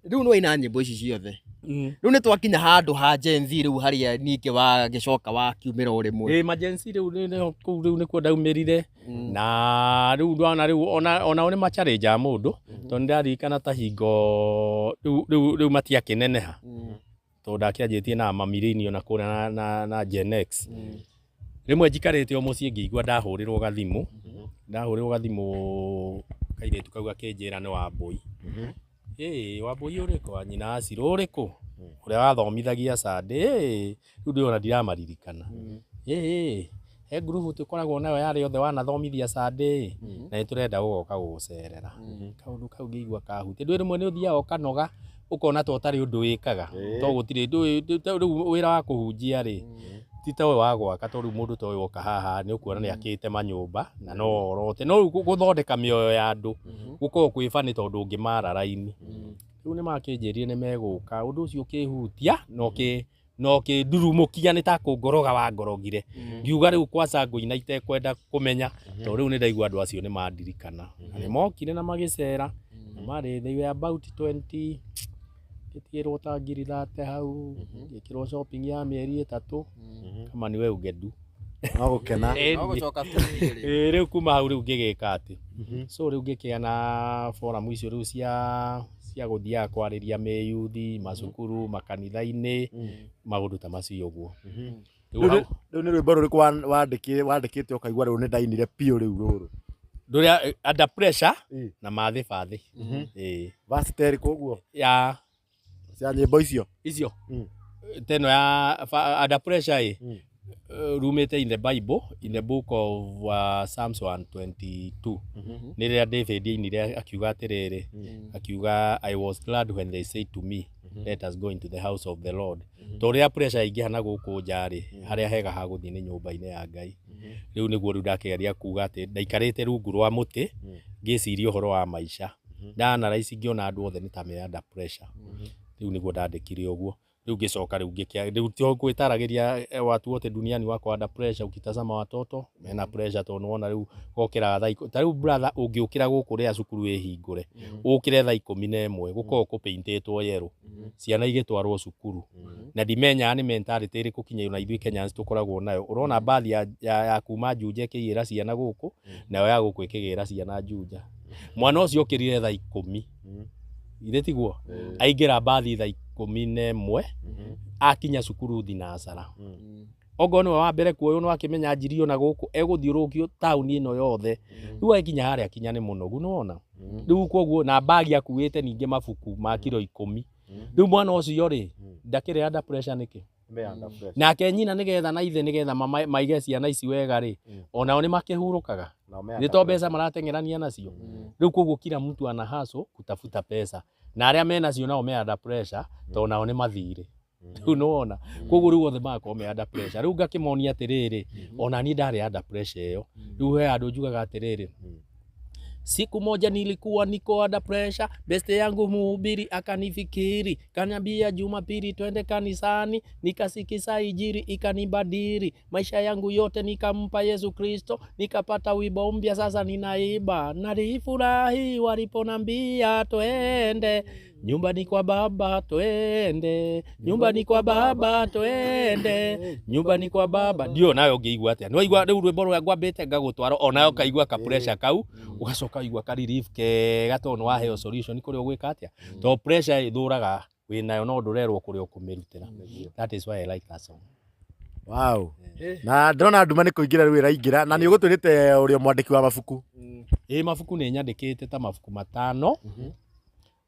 [SPEAKER 2] Riu no ina nyimbo ici ciothe. Riu ni twakinya handu ha Gen Z riu haria nike wa gicoka wa kiumira urimwe.
[SPEAKER 3] Emergency riu ni kuo ndaumirire na riu ndona riu ona ni ma-challenge a mundu tondu ndirarikana ta hingo riu matiakineneha tondu ndakianjitie na mamirioni ona kuria na Gen X. Rimwe njikarite o mucii ngĩigua ndahurirwo gathimu kairitu kau gakinjira ni Wambui. Wambui uriku wa nyina Acirũ uriku uria wathomithagia Sunday riu ndiona ndiramarririkana. He group tukoragwo nayo yari othe wanathomithia Sunday na niturenda gugoka gugucerera. Kaundu kau ngĩigua kahutia ndu rimwe ni uthiaga ukanoga ukona to tari undu wikaga to gutire riu wira wa kuhunjia ri tita we wa gwaka tondu mundu to woka haha ni ukuona ni akite manyumba na no orote no guthondeka mioyo ya andu gukorwo kwi bani tondu ngimara raini. Riu ni makinjirie ni meguka undu ucio ukihutia no kindurumukia ni ta kungoroga wa ngorogire ngiuga riu kwaca nguina itekwenda kumenya tondu riu ni ndaigua andu acio ni mandirikana na ni mokire na magicera mari they were about 20 gitirwo ta ngiri 30 hau gikirwo shopping ya mieri 3 kama niwe ugedu
[SPEAKER 1] no gukena
[SPEAKER 2] No gucoka tu.
[SPEAKER 3] riu kuma hau riu ngigika ati so riu ngikia na forum icio riu cia guthia kwariria meyuthi macukuru makanitha-ini maundu ta macio uguo.
[SPEAKER 1] Riu ni rwimbo ruriku wandikite ukaigua riu ni ndainire pio riu ruru
[SPEAKER 3] nduria under pressure na mathi
[SPEAKER 1] verse koguo
[SPEAKER 3] ya
[SPEAKER 1] cia nyimbo
[SPEAKER 3] icio teno ya under pressure rumite in the Bible in the book of Psalms 122 ni riria David ainire akiuga atiriri akiuga I was glad when they said to me let us go into the house of the Lord. To ria pressure ingihana guku njari haria hega ha guthii ni nyumba-ini ya Ngai. Riu niguo riu ndakeria kuga ati ndaikarite rungu rwa muti ngiciria uhoro wa maisha ndana raici ngiona andu othe ni ta me under pressure. Riu niguo ndandikire uguo riu ngicoka riu ngikia riu tio gwitaragiria watu wote duniani wako under pressure. Ukitazama watoto mena pressure tondu wona riu gokira ta riu brother ungiukira guku ria cukuru ihingure ukire thaa 11 gukorwo kupaintitwo yero ciana igitwarwo cukuru na ndimenya ni mentality iri kukinya na ithui Kenyans tukoragwo nayo. Urona baadhi ya kuma Juja kiira ciana guku nayo ya guku ikigira ciana Juja. Mwana ucio ukirire thaa 10 ire tiguo aingira bathi thaa 11 akinya cukuru thinacara ogo ni wa mbere kuoyo no akimenya njirio na guku eguthiurukio town ino yothe riu akinya haria akinya ni munogu nona riu koguo na bagi akuite ninge mabuku ma kilo 10 riu mwana ucio ri ndakire under pressure niki na kenyina nigetha na ithe nigetha maige ciana ici wega ri onao ni makihurukaga ni to mbeca maratengerania nacio. Riu koguo kila mtu ana hustle kutafuta pesa na aria mena cio nao me under pressure to nao ni mathire. Riu nona koguo riu othe mako me under pressure. Riu ngakimonia atiriri ona ni ndari under pressure iyo. Riu he andu njugaga atiriri siku moja nilikuwa niko under pressure, beste yangu mhubiri akanifikiri, kaniambia Jumapili twende kanisani, nikasikisa injili ikanibadili, maisha yangu yote nikampa Yesu Kristo, nikapata wimbo mpya sasa ninaimba, nalifurahi waliponambia twende nyumbani kwa baba twende, nyumbani kwa baba twende, nyumbani kwa baba. Ndio nayo ngeigua atia no igua riu rwimbo rwa ngwambite ngagutwara onayo kaigua ka pressure kau ugacoka igua ka relief ke gatono wa heo solution kuri ogwika atia to pressure ithuraga winayo no ndurerwo kuri okumirutira. That is why I like that song.
[SPEAKER 1] Wow. Na ndona nduma ni kuingira riu iraingira na ni ugutwirite urio mwandiki wa mabuku.
[SPEAKER 3] Mabuku ni nyandikite ta mabuku 5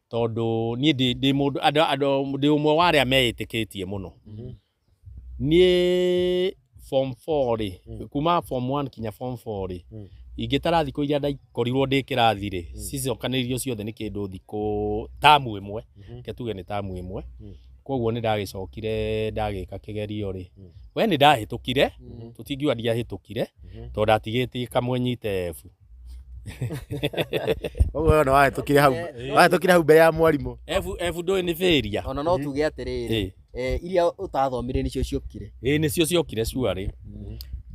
[SPEAKER 3] tondu ni ndi mundu ndi umwe wa aria meitikitie muno. Ni form 4 ri kuma form 1 kinya form 4 ri ingitara thiko iria ndaikorirwo ndi kirathi ri cicokanirio ciothe ni kindu thiko tamu imwe ke tuge ni tamu imwe. Koguo ni ndagicokire ndagika kigerio ri we ni ndahitukire tutingiwa ndiahitukire tondu ndatigite kamwe nyite F.
[SPEAKER 1] Ogo no wahitukire hau mbere ya mwarimu
[SPEAKER 3] F ndoi ni failure
[SPEAKER 2] Ona no tuge atiriri iria utathomire nicio ciokire
[SPEAKER 3] nicio ciokire sure ri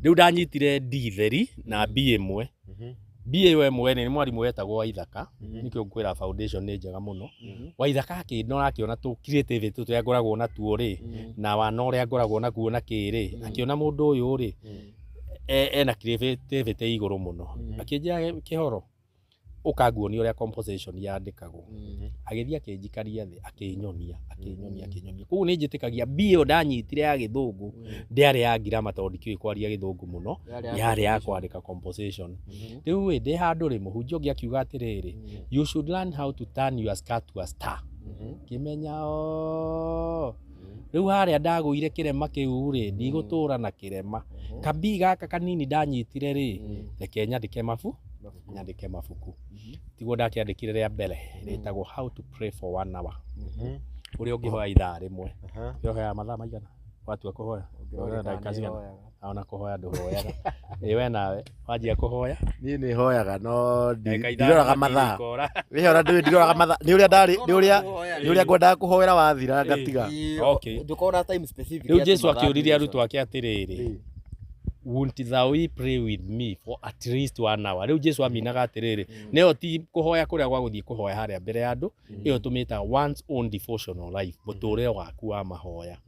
[SPEAKER 3] riu ndanyitire D theri na B imwe BA mwene ni mwarimu wetagwo Waithaka nikio ngwira foundation ni njega muno Waithaka akindora akiona tu creativity tu ngoragwo na tuo ri na wana uria ngoragwo na kuona kiri akiona mundu uyu ri ena creativity iguru muno akinjira kihoro ukanguonia uria composition yandikagwo agithia akinjikaria thi akinyonia koguo ni njitikagia bio ndanyitire ya githungu ndiari ya ngirama tondu kiwi kwaria githungu muno yari ya kwandika composition riu ndi handu ri muhunjia ungi akiuga atiriri you should learn how to turn your scar to a star kimenya riu haria ndaguire kirema kiu ri ndigũtũra na kirema kabi gaka kanini ndanyitire ri reke nyandike mabuku tiguo ndakiandikire ria mbere ritagwo how to pray for 1 hour uria ungihoya ithaa rimwe yohoya mathaa maigana watua kuhoya ndagika cigana ona kuhoya nduhoyaga we nawe wanjia kuhoya
[SPEAKER 1] ni ni hoyaga no ndiroraga mathaa we ora ndiroraga mathaa ni uria ngwendaga kuhoera wathira ngatiga
[SPEAKER 3] okay
[SPEAKER 2] ndukona time specific
[SPEAKER 3] riu Jesu akiuriria arutwo ake atiriri won't thou pray with me for at least 1 hour riu Jesu aminaga atiriri neo ti kuhoya kuria gwa guthii kuhoya haria mbere ya andu iyo tumita one's own devotional life muturire waku wa mahoya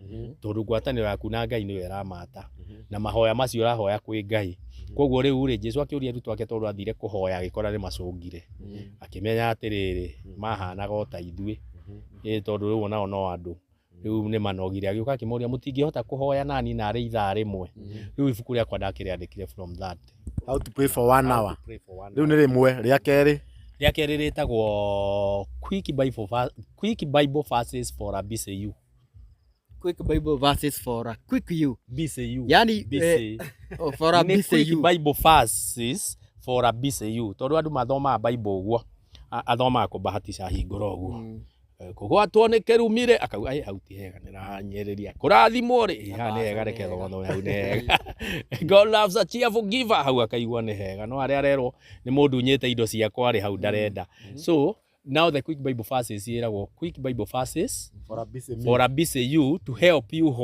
[SPEAKER 3] tondu ngwataniro yaku na Ngai niyo iramata na mahoya macio urahoya kwi Ngai koguo riu ri Jesu akiuria arutwo ake tondu athire kuhoya agikora ni macungire akimenya atiriri mahanaga ota ithui tondu riu onao no andu riu ni manogire agiuka akimuria mutingihota kuhoya nani na ri ithaa rimwe riu ibuku riakwa ndakiriandikire from that
[SPEAKER 1] how to pray for 1 hour riu ni rimwe ria keri ritagwo
[SPEAKER 3] quick bible verses for a busy you
[SPEAKER 2] quick bible verses for a quick you
[SPEAKER 3] busy you
[SPEAKER 2] yani for a busy you
[SPEAKER 3] bible verses for a busy you tondu andu mathoma bible uguo athoma kubahatisha hingura uguo kugwatwo ni kirumire akauga hau ti hega niranyeriria kurathimwo ri ha ni hega reke thotho hau ni hega God loves a cheerful giver hau akaigua ni hega no aria arerwo ni mundu nyite indo ciakwa ri hau ndarenda so now the quick bible verses iragwo quick bible verses for a busy you to help you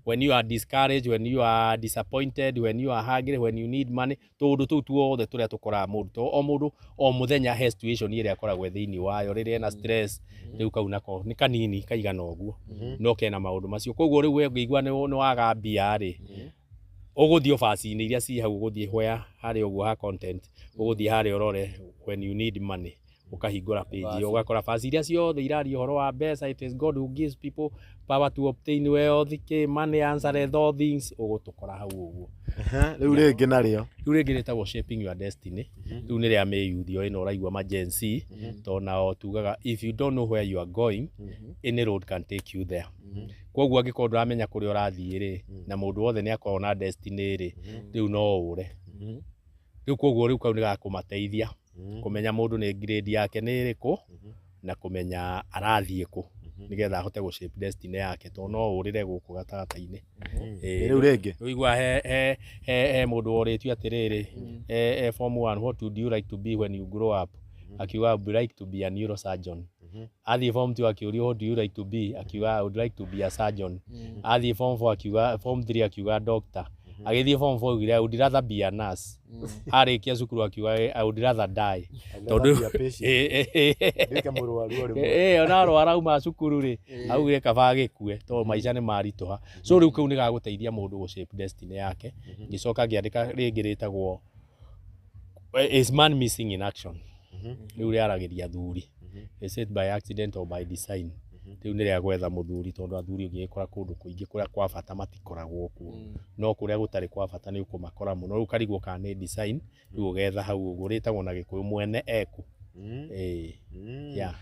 [SPEAKER 3] when you are discouraged, when you are disappointed, when you are hungry, when you need money, tondu tu tuothe turia tukora mundu o muthenya he situation iria akoragwo thiini wayo riria ena stress riu kau nako ni kanini kaigana uguo no kena maundu macio koguo riu we ngigua ni waga mbia ri uguthio basi-ini iria ci hau uguthie hoya hari uguo ha content uguthie hari urore when you need money ukahingura page ugakora basi iria ciothe iraria horo wa mbeca it is God who gives people power to obtain wealth money answer all things ugutukora hau uguo
[SPEAKER 1] riu ringi nario
[SPEAKER 3] riu ringi ritagwo shaping your destiny riu ni ria meyuthio ino uraigua emergency tona o tugaga if you don't know where you are going any road can take you there koguo angikorwo nduramenya kuria urathie ri na mundu wothe ni akorwo na destiny ri riu no ure riu koguo riu kau ni gakumateithia kumenya mundu ni grade yake ni iriku na kumenya arathie ku nigetha ahote gu shape destiny yake to no urire guku gatagata-ini
[SPEAKER 1] riu ringi
[SPEAKER 3] uigua he mundu oritio atiriri form 1 what would you like to be when you grow up akiuga I would like to be a neurosurgeon athi form 2 akiuria what do you like to be akiuga I would like to be a surgeon athi form 4 akiuga form 3 akiuga doctor agithie form 4 ugira I would rather be a nurse arikia cukuru akiuga I would rather die tondu ona ro arauma cukuru ri augire kaba gikue to maica ni marituha so riu kau ni gaguteithia mundu gu shape destiny yake ngicoka ngiandika ringi ritagwo is man missing in action riu riaragiria thuri is it by accident or by design riu ni ria gwetha muthuri tondu athuri ungikora kundu kuingi kuria kwa bata matikoragwo kuo no kuria gutari kwa bata ni ukumakora muno riu karigwo kana ni design riu ugetha hau uguo ritagwo na gikuyu mwene eku yeah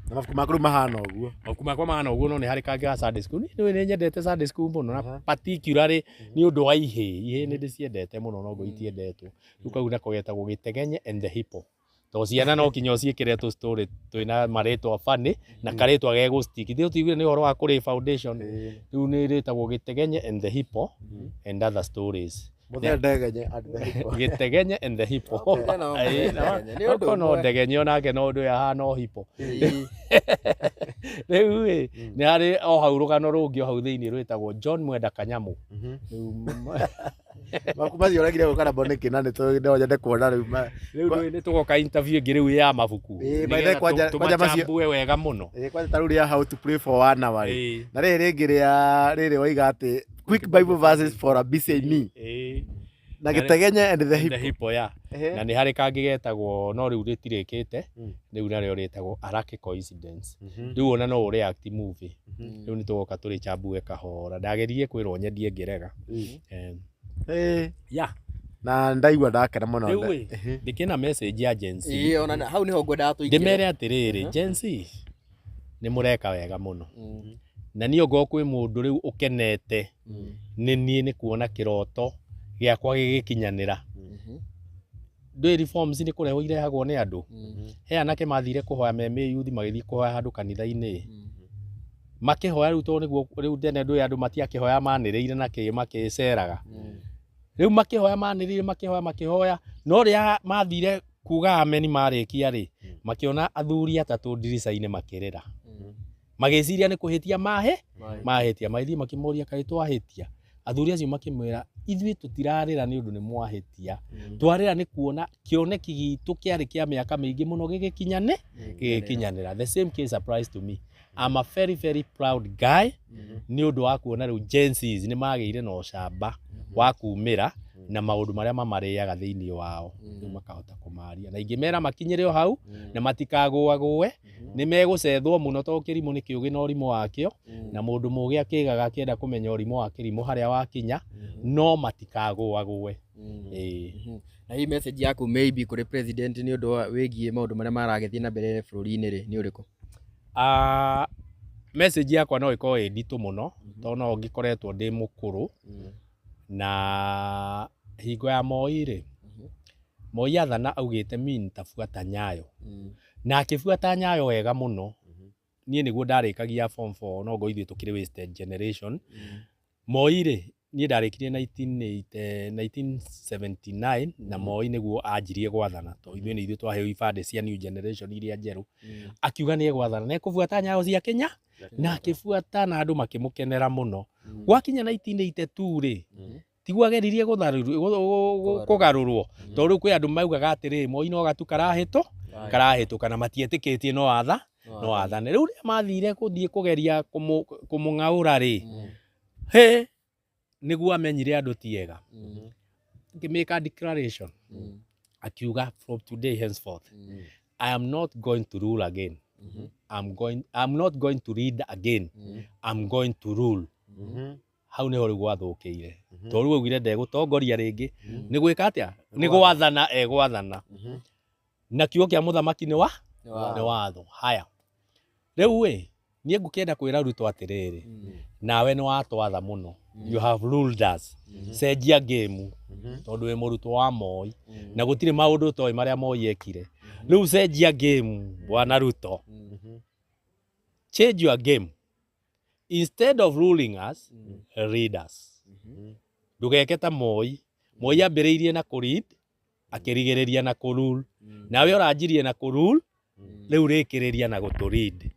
[SPEAKER 1] na mabuku makuru mahana uguo
[SPEAKER 3] mabuku makwa mahana uguo no ni hari kangi ga Sunday school ni nyendete Sunday school muno na particularly ni undu wa ihe ni ndiciendete muno no ngo itiendetwo riu kau nako getagwo gitegenye and the hippo to ciana no kinyo ciikire tu story twina maritwa funny na karitwa ge gustick thio tigire ni horo wa kuri foundation riu ni ritagwo gitegenye and the hippo and other stories gitegenye and the hippo no ndegenye onake no ndu ahana o hippo riu ni hari o hau rugano rungi o hau thiini rwitagwo John Mwenda Kanyamu
[SPEAKER 1] Makumazi ũregire gũkana boneke na nĩ nyende kuona rĩu
[SPEAKER 3] rĩu nĩ tũgoka interview ĩngĩ rĩu ya mabuku
[SPEAKER 1] maithe kwanja macio
[SPEAKER 3] wega mũno
[SPEAKER 1] kwanja ta rĩu rĩa how to pray for 1 hour na rĩrĩ rĩngĩ rĩrĩ waiga atĩ quick bible verses for a busy me na gĩtegenye and the hippo
[SPEAKER 3] ya na nĩ harĩ kangĩ getagwo no rĩu rĩtirĩkĩte rĩu narĩo rĩtagwo Arake coincidence rĩu ona no react movie rĩu nĩ tũgoka tũrĩ chambue kahora ndageririe kwĩrwo nyendie ngerega ya
[SPEAKER 1] na ndaigua ndakena mũno
[SPEAKER 3] rĩu ndĩkĩna message ya Gen Z
[SPEAKER 2] ona hau nĩho ngwendaga tũingĩre
[SPEAKER 3] ndĩmere atĩrĩrĩ Gen Z nĩ mũreka wega mũno na niĩ ngo kwĩ mũndũ rĩu ũkenete nĩ niĩ nĩ kuona kĩroto gĩakwa gĩgĩkinyanĩra ndĩ reforms nĩ kũrehwo irehagwo nĩ andũ he anake mathire kũhoya me youth magĩthiĩ kũhoya handũ kanitha-inĩ makĩhoya rĩu tondũ nĩguo rĩu ndene ndũ andũ matiakĩhoya manĩrĩire na kĩ makĩceraga rĩu makĩhoya manĩrĩire makĩhoya no rĩa mathire kuga ameni marĩkia rĩ makĩona athuri atatũ ndirica-inĩ makĩrĩra magĩciria nĩ kũhĩtia mahĩtia magĩthiĩ makĩmoria kaĩ twahĩtia athuri acio makĩmwĩra ithuĩ tũtirarĩra nĩ ũndũ nĩ mwahĩtia twarĩra nĩ kuona kĩoneki gitũ kĩarĩ kĩa mĩaka mĩingĩ mũno gĩgĩkinyanĩra the same case applies to me I'm a very very proud guy nĩ ũndũ wa kuona rĩu Gen Z nĩ magĩire na ũcamba wa kumĩra na maũndũ marĩa mamarĩaga thĩinĩ wao rĩu makahota kũmaria na ingĩmera makinyĩre o hau na matikagũagũe nĩ megũcethwo mũno tondũ kĩrimũ nĩ kĩũgĩ na ũrimũ wakĩo na mũndũ mũgĩ akĩigaga akĩenda kũmenya ũrimũ wa kĩrimũ harĩa wakinya no matikagũagũe
[SPEAKER 2] na hii message yaku maybe kũrĩ president nĩ ũndũ wĩgiĩ maũndũ marĩa maragĩthiĩ na mbere bũrũri-inĩ rĩ nĩ ũrĩkũ
[SPEAKER 3] message yakwa no ĩkorwo ĩ nditũ mũno tondũ no ngĩkoretwo ndĩ mũkũrũ na hingo ya Moi rĩ Moi athana augĩte mimi nitafuata nyayo na akĩbuata nyayo wega mũno niĩ nĩguo ndarĩkagia form 4 no ngo ithuĩ tũkĩrĩ wasted generation Moi rĩ niĩ ndarĩkirie 1979 na Moi nĩguo anjirie gwathana tondũ ithuĩ nĩ ithuĩ twaheo ibandĩ cia new generation iria njerũ akiuga nĩ egwathana na ekũbuata nyayo cia Kenya na akĩbuata na andũ makĩmũkenera mũno gwakinya 1982 rĩ tiguo ageririe kũgarũrwo tondũ rĩu kwĩ andũ maugaga atĩrĩ Moi no gatu karahĩtũka na matietĩkĩtie no wathane rĩu rĩa mathire gũthiĩ kũgeria kũmũng'aũra rĩ nĩguo amenyire andũ tiega ngĩmĩka declaration akiuga from today henceforth I am not going to rule again I'm not going to read again I'm going to rule hau nĩho rĩu gwathũkĩire tondũ rĩu augire ndegũtongoria rĩngĩ nĩ gwĩka atĩa nĩ gwathana egwathana na kiugo kĩa mũthamaki nĩ watho haya rĩu niĩ ngũkĩenda kwĩra Ruto atĩrĩrĩ nawe nĩ watwatha mũno you have ruled us cenjia game tondũ wĩ mũrutwo wa Moi na gũtirĩ maũndũ toĩ marĩa Moi ekire rĩu cenjia game bwana Ruto change your game instead of ruling us lead us ndũgeke ta Moi ambĩrĩirie na kũread akĩrigĩrĩria na kũrule nawe ũranjirie na kũrule rĩu rĩkĩrĩria na gũtũread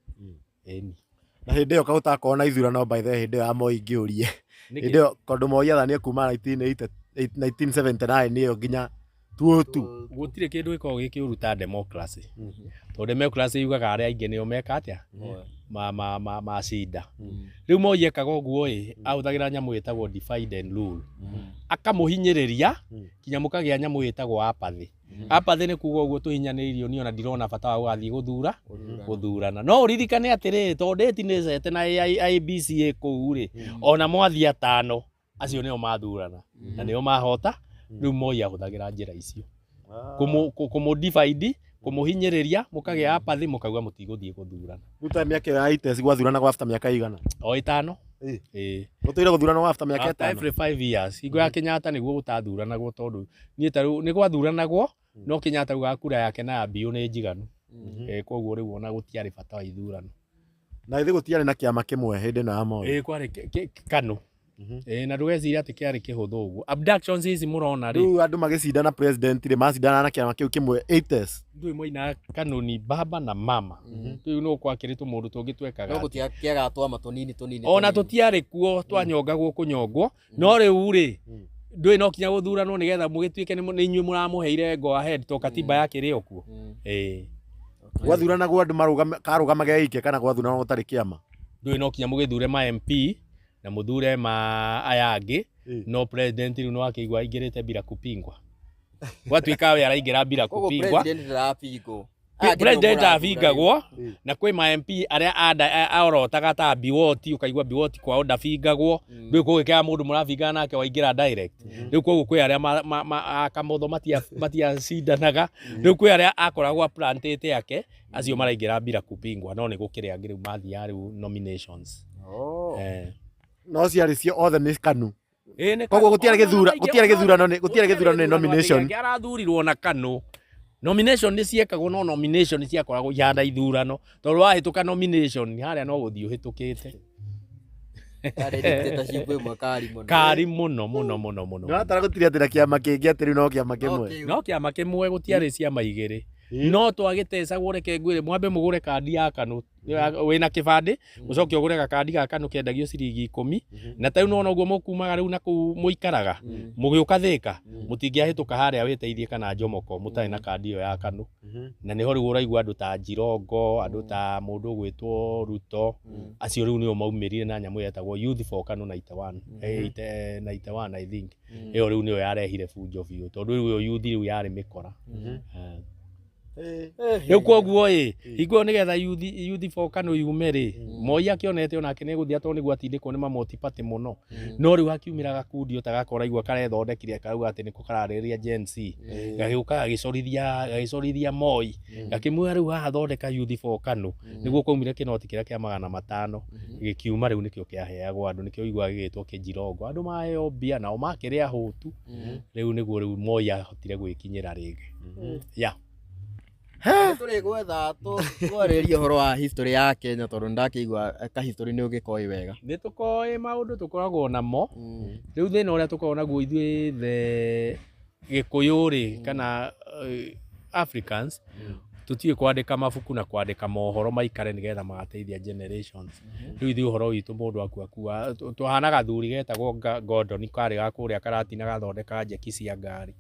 [SPEAKER 1] na hĩndĩ ĩyo gũtakorwo na ithurano by the way hĩndĩ ĩyo ya Moi ingĩũrie hĩndĩ ĩyo tondũ Moi athanire kuma 1979 nĩyo nginya 2002
[SPEAKER 3] gũtirĩ kĩndũ gĩkoragwo gĩkĩũru ta democracy tondũ democracy yugaga arĩa aingĩ nĩo meka atĩa macinda rĩu Moi ekaga ũguo ahũthagĩra nyamũ ĩtagwo divide and rule akamũhinyĩrĩria kinya mũkagĩa nyamũ ĩtagwo apathy nĩ kuga ũguo tũhinyanĩirio niĩ ona ndirona bata wa gũgathiĩ gũthurana no ũririkane atĩrĩ tondũ date nĩ cete na IBC kũu rĩ ona mwathi atano acio nĩo mathurana na nĩo mahota rĩu Moi ahũthagĩra njĩra icio kũmũ-divide kũmũhinyĩrĩria mũkagĩa apathy mũkauga mũtigũthiĩ gũthurana
[SPEAKER 1] rĩu ta mĩaka ya ITES gwathurana after mĩaka igana
[SPEAKER 3] o ĩtano
[SPEAKER 1] gũtũire gũthurana after mĩaka ĩtano
[SPEAKER 3] every 5 years hingo ya Kenyatta nĩguo gũtathuranagwo tondũ niĩ ta rĩu nĩ gwathuranagwo no Kenyatta auga kura yake na ya Biũ nĩ njiganu koguo rĩu ona gũtiarĩ bata wa ithurano
[SPEAKER 1] na ithe gũtiarĩ na kĩama kĩmwe hĩndĩ ĩno ya Moi
[SPEAKER 3] kwarĩ KANU na ndũgeciria atĩ kĩarĩ kĩhũthũ ũguo abductions ici mũrona rĩ
[SPEAKER 1] rĩu andũ magĩcindana president rĩ macindana na kĩama kĩu kĩmwe 80s
[SPEAKER 3] ndũĩ moina kanoni baba na mama rĩu no kwakĩrĩ tũmũndũ tũngĩ twekaga
[SPEAKER 2] no gũtiakĩaga twama tũnini
[SPEAKER 3] ona tũtiarĩ kuo twanyongagwo kũnyongwo no rĩu rĩ ndwe no kinya guthuranwo nigetha mugituike ni inyuĩ mũramũheire go ahead to katiba yake ĩrĩ okuo
[SPEAKER 1] gwathurana gwa andũ karũgamage ike kana gwathurana gũtarĩ kĩama
[SPEAKER 3] ndwe no kinya mũgĩthure ma MP na mũthure ma aya angĩ no president rĩu no akĩigua aingĩrĩte bila kupingwa gwatuĩka we araingĩra bila kupingwa president abingagwo na kwĩ ma MP arĩa aorotaga ta biwoti ũkaigua biwoti kwao ndabingagwo rĩu kũgĩkĩra mũndũ mũrabingana nake waingĩra direct rĩu koguo kwĩ arĩa akamotho matiacindanaga rĩu kwĩ arĩa akoragwo plantĩte yake acio maraingĩra bila kupingwa no nĩ gũkĩrĩ angĩ rĩu mathiaga rĩu nominations
[SPEAKER 1] no ciarĩ cio othe nĩ KANU koguo gũtiarĩ gĩthurano nĩ nomination
[SPEAKER 3] arathurirwo na KANU nomination nĩ ciekagwo no nomination nĩ ciakoragwo ihana ithurano tondũ wahĩtũka nomination harĩa no gũthiĩ ũhĩtũkĩte kari mũno
[SPEAKER 1] no atara gũtirĩ atĩ na kĩama kĩngĩ atĩ rĩu no kĩama kĩmwe
[SPEAKER 3] gũtiarĩ ciama igĩrĩ no twagĩtecagwo reke ngwĩre mwambe mũgũre kandi ya KANU wĩna kĩbandĩ ũcoke ũgũre gakandi ga KANU kendagio ciringi 10 na ta rĩu no ũguo mũkumaga rĩu na kũu mũikaraga mũgĩũka Thĩka mũtingĩahĩtũka harĩa wĩteithie kana Njomoko mũtarĩ na kandi ĩyo ya KANU na nĩho rĩu ũraigua andũ ta Njirongo andũ ta mũndũ ũgwĩtwo Ruto acio rĩu nĩo maumĩrire na nyamũ yetagwo Youth for KANU 91 I think ĩyo rĩu nĩyo yarehire bunjo biũ tondũ rĩu youth rĩu yarĩ mĩkora rĩu koguo hingo nĩgetha youth for KANU yume Moi akĩonete onake nĩgũthiĩ tondũ nĩguo atindĩkwo nĩ mamoti party mũno no rĩu hakiumĩra gakundi otagakoraigua karethondekire karauga atĩ nĩko kararĩrĩria Gen Z gagĩũka gagĩcorithia Moi gakĩmwĩra rĩu haha thondeka youth for KANU nĩguo kwaumire kĩnoti kĩrĩa kĩa 500 gĩkiuma rĩu nĩkĩo kĩaheagwo andũ nĩkĩo igua gĩgĩtwo Kĩnjirongo andũ maheo mbia nao makĩrĩa hũtu rĩu nĩguo rĩu Moi ahotire gwĩkinyĩra rĩngĩ
[SPEAKER 2] tũrĩ gwetha twarĩrie ũhoro wa history ya Kenya tondũ ndakĩigua ka history nĩ ũgĩkoĩ wega
[SPEAKER 3] nĩ tũkoĩ maũndũ tũkoragwo namo rĩu thĩna ũrĩa tũkoragwo naguo ithuĩ the Gĩkũyũ kana Africans tutiĩ kwandĩka mabuku na kwandĩka mohoro maikare nĩgetha magateithia generations rĩu ithuĩ ũhoro witũ mũndũ akua tuhana gathuri getagwo Gordon karĩ gakũrĩa karatina gathondeka njeki cia ngari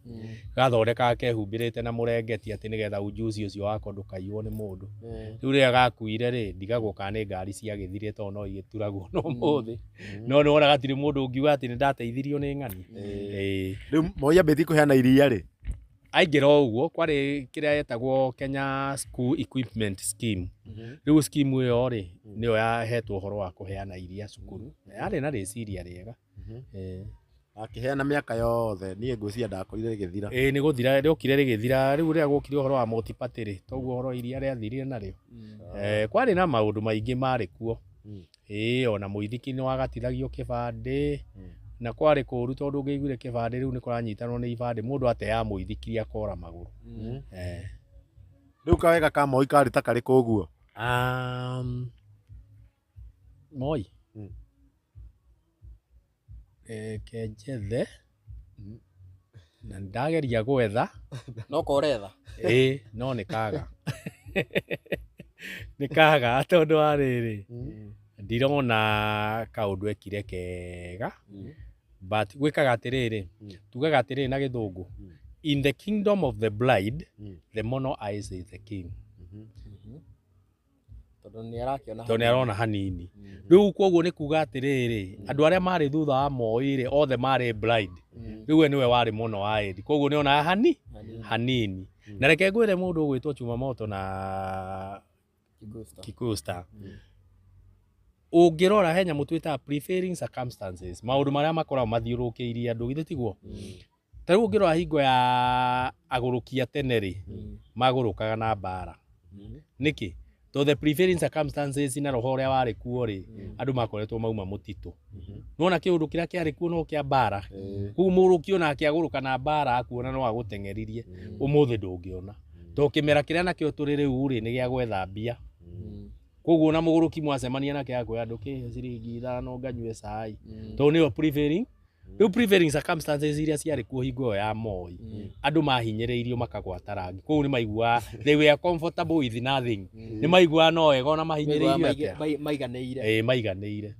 [SPEAKER 3] gathondeka kehumbĩrĩte na mũrengeti atĩ nĩgetha ujuzi ũcio wako ndũkaiywo nĩ mũndũ rĩu rĩrĩa gakuire ndigagwo kana nĩ ngari ciagĩthire tondũ no igĩturagwo no mũthĩ no nĩwona gatirĩ mũndũ ũngiuga atĩ nĩ ndateithirio nĩ ng'ani
[SPEAKER 1] rĩu Moi ambĩtie kũheana iria
[SPEAKER 3] aingĩra ũguo kwarĩ kĩrĩa yetagwo Kenya School Equipment Scheme rĩu scheme ĩyo nĩyo yahetwo ũhoro wa kũheana iria cukuru yarĩ na rĩciria rĩega
[SPEAKER 1] akĩheana mĩaka yothe niĩ ngwĩciria ndakorire rĩgĩthira
[SPEAKER 3] nĩ gũthira rĩokire rĩgĩthira rĩu rĩrĩa gũkire ũhoro wa multi-party toguo ũhoro iria rĩathirire narĩo kwarĩ na maũndũ maingĩ marĩ kuo ona mũithiki nĩ wagatithagio kĩbandĩ na kwarĩ kũru tondũ ũngĩiguire kĩbandĩ rĩu nĩ kũranyitanwo nĩ ibandĩ mũndũ ateaga mũithikiri akora magũrũ
[SPEAKER 1] rĩu kawega ka Moi karĩ ta karĩ kũguo
[SPEAKER 3] Moi kenjethe na ndageria gwetha
[SPEAKER 2] no koretha
[SPEAKER 3] no nĩ kaga tondũ wa rĩrĩ ndirona kaũndũ ekire kega but gwĩkaga atĩrĩrĩ tugaga atĩrĩrĩ na gĩthũngũ in the kingdom of the blind the mono eyes is the king tondũ nĩ arona hanini rĩu koguo nĩ kuga atĩrĩrĩ andũ arĩa marĩ thutha wa Moi othe marĩ blind rĩu we nĩwe warĩ mono eyed koguo nĩ ona hanini na reke ngwĩre mũndũ ũgwĩtwo Chumamoto na Kikuyu Star ũngĩrora he nyamũ twĩtaga preferring circumstances maũndũ marĩa makoragwo mathiũrũkĩirie andũ githĩ tiguo ta rĩu ũngĩrora hingo ya agũrũkia tene magũrũkaga na mbara nĩkĩ to the preferring circumstances na roho ũrĩa warĩ kuo andũ makoretwo mauma mũtitũ nona kĩũndũ kĩrĩa kĩarĩ kuo no kĩa mbara kũu mũrũkio nake agũrũka na mbara akuona no agũteng'eririe ũmũthĩ ndũngĩona to kĩmera kĩrĩa nakĩo tũrĩ rĩu nĩ gĩa gwetha mbia koguo na mũgũrũki mwacemania nake akwĩra ndũkĩhe ciringi 5 nganyue cai to nĩyo prevailing circumstances iria ciarĩ kuo hingo ĩyo ya Moi andũ mahinyĩrĩirio makagwata rangi koguo nĩ maiguaga they were comfortable with nothing nĩ maiguaga no wega ona mahinyĩrĩirio
[SPEAKER 2] maiganĩire
[SPEAKER 3] maiganĩire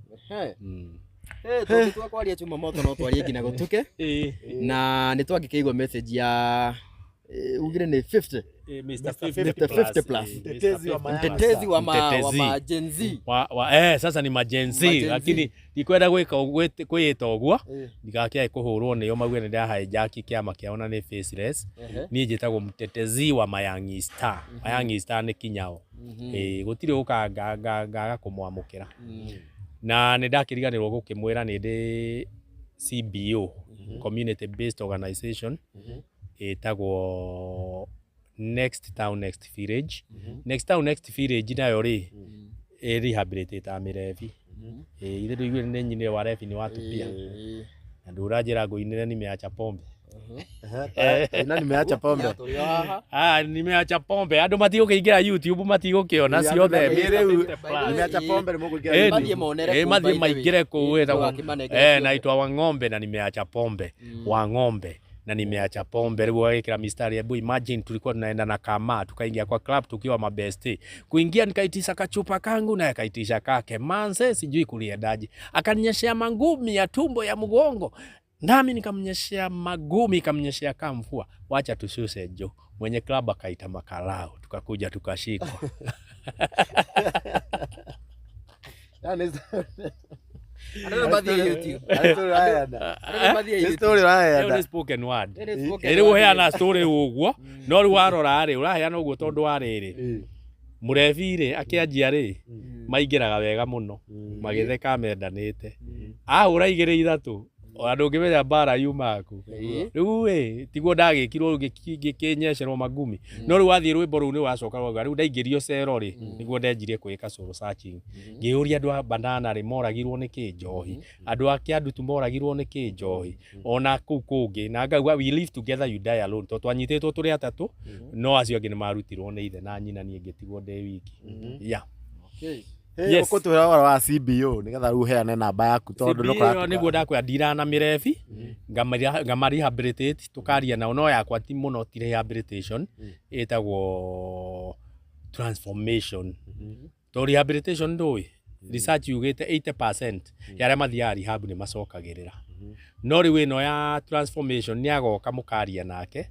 [SPEAKER 2] Twakwaria chuma moto no twarie ngina gutuke na nitwangikigwa message ya ugire ni 50
[SPEAKER 3] Mr.
[SPEAKER 2] 50 plus mtetezi wa ma Gen Z
[SPEAKER 3] sasa ni majenzi lakini ndikwenda gwita uguo ndigakiae kuhurwo niyo maugire ni nda hijack kiama kiaona ni faceless ni njitagwo mtetezi wa Mayangi Star. Mayangi Star ni kinyao gutire ukangaga kumwamukira na ni ndakiriganirwo gukimwira ni ndi CBO community based organization etagwo Next Town Next Village. Next Town Next Village nayo ri rehabilitate amirevi ile ndio ni nyine wa refi ni watu pia na ndurajira ngoinire nimeacha pombe
[SPEAKER 1] na nimeacha pombe
[SPEAKER 3] nimeacha pombe andu matigo kiingira YouTube matigo kiona ciothe
[SPEAKER 1] nimeacha pombe nimukuingira
[SPEAKER 3] mathie maingire ku naitwa wa ng'ombe na nimeacha pombe wa ng'ombe na nimeacha pombe riu agikira mistari. Hebu imagine tulikuwa tunaenda na kama tukaingia kwa club tukiwa mabesti, kuingia nikaitisha kachupa kangu na akaitisha kake manze sijui kuliendaje, akaninyeshea mangumi ya tumbo ya mgongo nami nikamnyeshea magumi kamnyeshea kamfua. Wacha tushushe jo, mwenye club akaita makarao tukakuja tukashikwa. Spoken word ero heana story uguo no ri warora ri uraheana uguo tondu wa riri murevi ri akianjia ri maingiraga wega muno magitheka mendanite ahura igiri ithatu andu ngimenya bara yumaku riu tiguo ndagikirwo gikinyecerwo magumi no ri wathie rwimbo ru ni wacoka rwa riu ndaingirio cero ri niguo ndenjirie kwika soul searching ngiuria andu a bandana ri moragirwo ni ki njohi, andu a Kiandutu moragirwo ni ki njohi, ona kuu kungi na ngauga we live together you die alone to twanyititwo turi atatu no acio angi ni marutirwo ni ithe na nyina nie ngitigwo ndi wiki
[SPEAKER 1] Yes. Uko tuhera wa CBO nigetha ruheane namba yaku tondu
[SPEAKER 3] nukora niguo ndakwa ndira na mirevi ngamari rehabilitate tukaria na no yakwa ti muno ti rehabilitation etagwo transformation to rehabilitation ndoi research yugite 80% yaria mathia rehab ni macokagirira no riu ino ya transformation ni agoka mukaria nake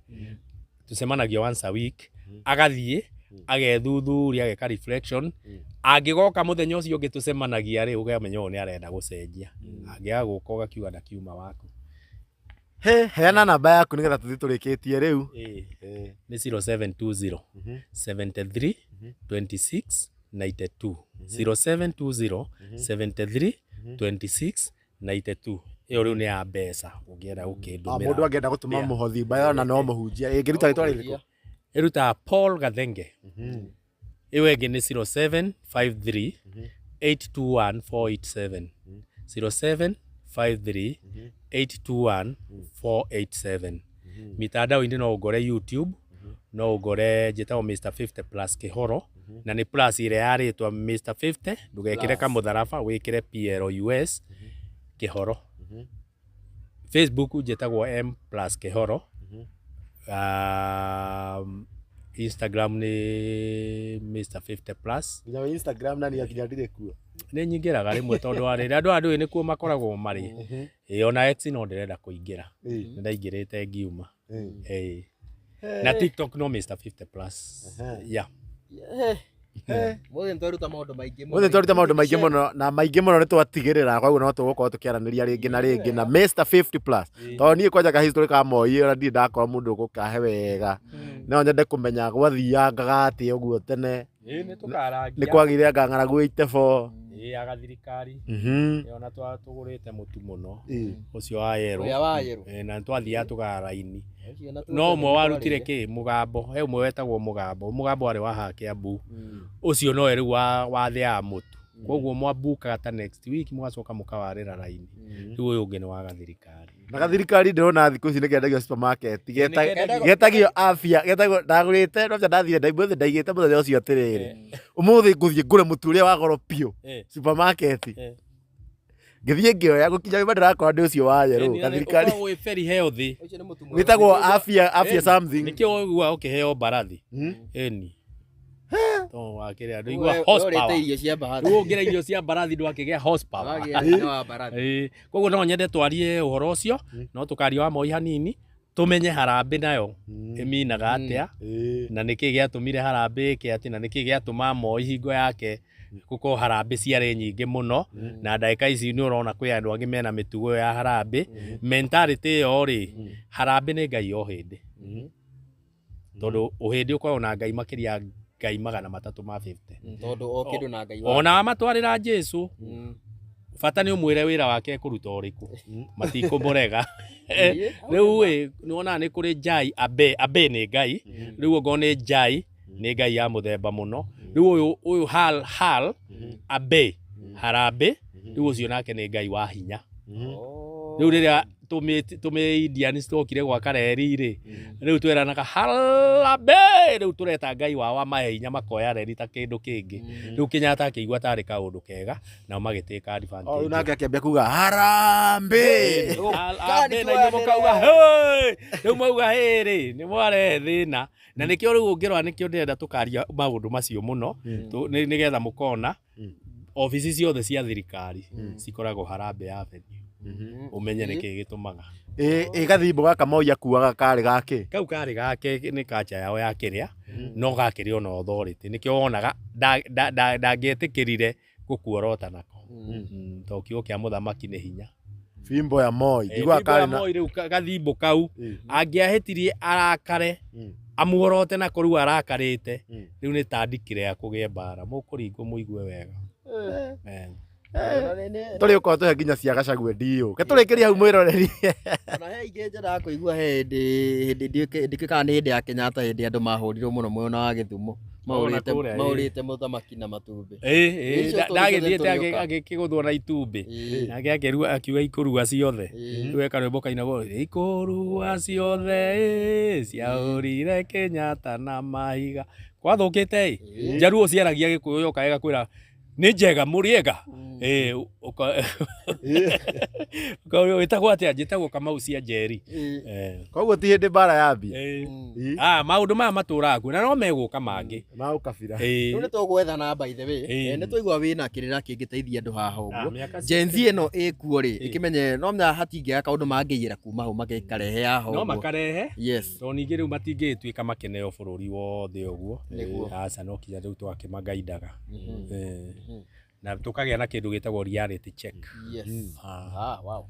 [SPEAKER 3] tusemanagia once a week agathie agethuthuria ageka reflection agigoka muthenya ucio ngitusemanagia ri ugamenya ni arenda gucenjia agiaguka ugakiuga ndakiuma waku
[SPEAKER 1] heana namba yaku nigetha tuthi turikitie riu
[SPEAKER 3] ni 0720 73 26 92 0720 73 26 92 iyo riu ni ya mbeca ungienda gukindumira
[SPEAKER 1] mundu angienda gutuma muhothi bayo na no muhunjia ingiruta ritwa ririko
[SPEAKER 3] eruta Paul Gathenge iwege ni 0753 821 487 0753 821 487 mitandao indi no ugore YouTube no ugore njitao Mr 50 plus kihoro na ni plus ile yaritwa Mr 50 ndugekire kamutharaba wikire PLUS kihoro Facebook njitagwo M plus kihoro Instagram ni Mr 50 plus
[SPEAKER 1] ya Instagram nani akinyandire kuo
[SPEAKER 3] ni nyingiraga rimwe tondu ari andu ni kuo makoragwo mari ona X no ndirenda kuingira ndaingirite ngiuma na TikTok no Mr 50 plus
[SPEAKER 2] Mothe twaruta maundu maingi
[SPEAKER 1] muno na maingi muno ni twatigirira kwa no tugukorwo tukiaraniria ringi na ringi na Mr 50 plus to nie kwanja ka history ka moi ora ndi ndakora mundu gukahe wega no nyende kumenya gwathiangaga ati uguo tene
[SPEAKER 3] ni tukaragia
[SPEAKER 1] ni kwagire ngangara gwite fo
[SPEAKER 3] agathirikari ona twatugurite mutu muno ucio wa yero na twathia tugara raini no mwe warutire ki mugambo he mwe wetagwo mugambo ari wa hake abu ucio no eri wa thia mutu koguo mwabuka ta next week mwacoka mukawarira raini riu uyu ungi ni wa gathirikari
[SPEAKER 1] na gathirikari ndirona thiku ici nikiendagio supermarket getagio afya getagio ndagurite no ndathire ndaigwethe ndaigite muthenya ucio atiriri umuthi nguthie ngure mutu uria wa goro pio supermarket ngithie ngioya gukinya ndĩrakora ndi ucio wa yeru gathirikari
[SPEAKER 3] we very healthy
[SPEAKER 1] witagwo afya something
[SPEAKER 3] nikio gwa ukiheo barathi eni to wakiria ndu igua horsepower
[SPEAKER 2] irio cia mbarathi
[SPEAKER 3] ndu ngira irio cia mbarathi ndu akigea horsepower koguo no nyende twarie uhoro ucio no tukaria wa moi hanini tumenye harambe nayo iminaga atia na niki giatumire harambe ke ati na niki giatuma moi hingo yake kuko harambe ciare nyingi muno na ndaika ici ni urona kwi andu angi mena mitugo ya harambe mentality yo ri harambe ni ngai o hindi tondu uhindi ukorwo na ngai makiria ngai 350
[SPEAKER 2] tondu o kindu na ngai
[SPEAKER 3] ona matwarira Jesu bata ni umwire wira wake kuruta uriku matikumurega riu ni wona ni kuri njai abe ni ngai riu ngo ni njai ni ngai ya muthemba muno riu uyu hal abe harambe riu ucio nake ni ngai wa hinya riu riria tume Indian stokire gwa kareri ri riu tweranaga harambe riu tureta ngai wa mahe hinya makoya reri ta kindu kingi riu Kenyatta akigua tari kaundu kega na magitika advantage
[SPEAKER 1] o nake akiambia kuga harambe
[SPEAKER 3] harambe na inyumo kauga hey riu mauga hiri ni mware thina na nikio riu ungirwa nikio ndenda tukaria maundu macio muno nigetha mukona ofisi ciothe cia thirikari cikoragwo harambe avenue umenye niki gitumaga
[SPEAKER 1] gathimbo gaka moi akuaga kari gake
[SPEAKER 3] kau kari gake ni kacha yao ya kiria no gakirio na authority nikio wonaga ndangietikirire gukuorota nako tokio kia muthamaki ni hinya
[SPEAKER 1] fimbo ya moi igwa kari
[SPEAKER 3] na moi riu gathimbo kau angiahetirie arakare amuorote na koru arakarite riu ni tandikire ya kugia bara mukuringo muigue wega
[SPEAKER 1] tuli uko tuhe nginya cia gacagwe ndio ke turikiria hau mwiroreri
[SPEAKER 2] na he inge njara kuigua hindi ndikikana hindi ya Kenyatta hindi andu mahurirwo muno mwena wa Githumo maurite muthamaki na matumbi
[SPEAKER 3] ndagithiete agikiguthwo na itumbi nake akirua akiuga ikurua ciothe weka rwimbo kainago ikurua ciothe ciaurire Kenyatta na mahiga kwathukite njaruo ciaragia Gikuyu yoka igakwira ni njega muriega witagwo atia njitagwo Kamau cia Njeri
[SPEAKER 1] koguo ti hindi bara yambia
[SPEAKER 3] maundu maya maturaga na no meguka mangi
[SPEAKER 1] ma ukabira
[SPEAKER 2] riu ni tugwethana by the way ni tuigua wina kirira kingiteithia andu haha uguo Gen Z ino ikuo ri ikimenye no mnya hatingia kaundu mangiira kuma hau magikarehe haha
[SPEAKER 3] no makarehe
[SPEAKER 2] yes
[SPEAKER 3] to ningi riu matingituika makeneo bururi wothe uguo aca no kinya riu twakimagaidaga na tukagia na kindu gitagwo reality check
[SPEAKER 2] wow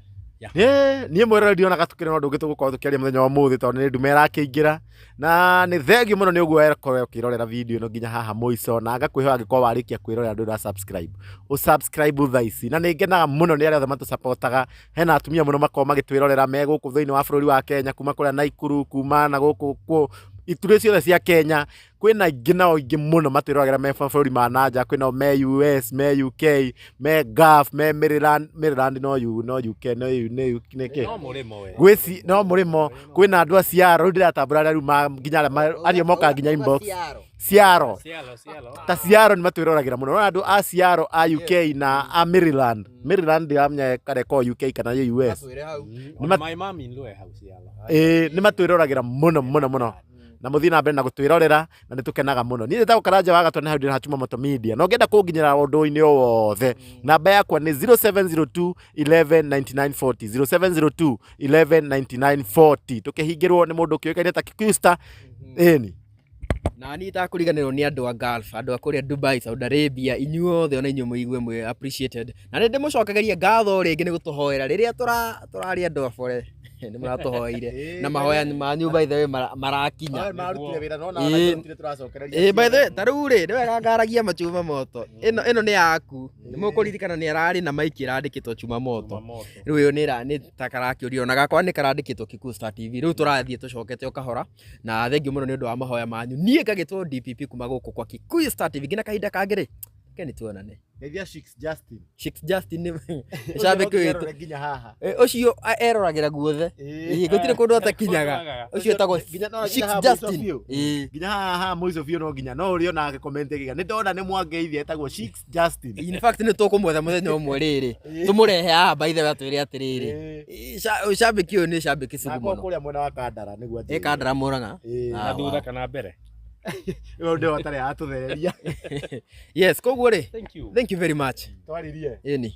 [SPEAKER 1] nie mwiroreri ndionaga tukire no ndungi tugukorwo tukiaria muthenya wa muthi tondu ni ndume rakiingira na ni thengi muno ni uguo wekorwo ukirorera video ino nginya haha muico na ngakwihoya angikorwo warikia kwirorera ndu ra subscribe usubscribe thaici na ni ngenaga muno ni aria othe matusapotaga hena atumia muno makorwo magitwirorera me guku thiini wa bururi wa Kenya kuma kuria Naikuru kuma na guku ituri ciothe cia Kenya kwina ingi nao ingi muno matwiroragera me bururi ma nanja kwina me US me UK me Gulf me Maryland no UK no niki gwisi no murimo kwina andu aciaro ndiratambura riu nginya ario moka nginya inbox ciaro ta ciaro ni matwiroragera muno andu a ciaro a UK na a Maryland amnya kare ko UK kana US
[SPEAKER 3] my mom in law house
[SPEAKER 1] ni matwiroragera muno na muthina mbere na gutwirorera na nitukenaga muno ni ndetagwo Karanja wa Gatwa na hau ndina Chuma Moto Media no ngenda kunginyira undu-ini o wothe namba yakwa ni 0702 119940 0702 tukihingirwo ni mundu kiukaine ta Kikusta eni
[SPEAKER 2] na ni ta kuriganirwo ni andu a Gulf andu a kuria Dubai Saudi Arabia inyuothe ona inyu muigue mwe appreciated na ndi mucokageria ngatho ringi ni gutuhoera riria turari andu afore ni muratuhoire na mahoya manyu by the way marakinya by the way taruri ni wega ngaragia Chuma Moto ino ni yaku ni mukuririkana ni arari na maiki irandikitwo Chuma Moto riu yo ni takarakiurio na gakwa ni karandikitwo Kikusta TV riu turathie tucokete okahora na thengi muno ni undu wa mahoya manyu nie ngagitwo DPP kuma guku kwa Kikusta TV ngina kahinda kangiri keni tuonane
[SPEAKER 1] Ngeithia
[SPEAKER 2] Shix Justin ni shabiki wetu
[SPEAKER 1] nginya haha
[SPEAKER 2] ucio eroragira guothe gutire kundu atakinyaga ucio etagwo Shix Justin
[SPEAKER 1] nginya haha muico biu no nginya no urio na comment giga ni ndona ni mwangeithia etagwo Shix Justin
[SPEAKER 2] in fact ni tukumwetha muthenya umwe riri tumurehe haha by the way atwire atiriri shabiki uyu ni shabiki sugu muno
[SPEAKER 1] kuria mwena wa Kandara niguo
[SPEAKER 2] Kandara Murang'a
[SPEAKER 3] na thutha kana mbere
[SPEAKER 1] Yo ndio atare atuthereria.
[SPEAKER 2] Yes, koguo ri.
[SPEAKER 3] Thank you.
[SPEAKER 2] Thank you very much.
[SPEAKER 1] Twaririe.
[SPEAKER 2] Ĩni.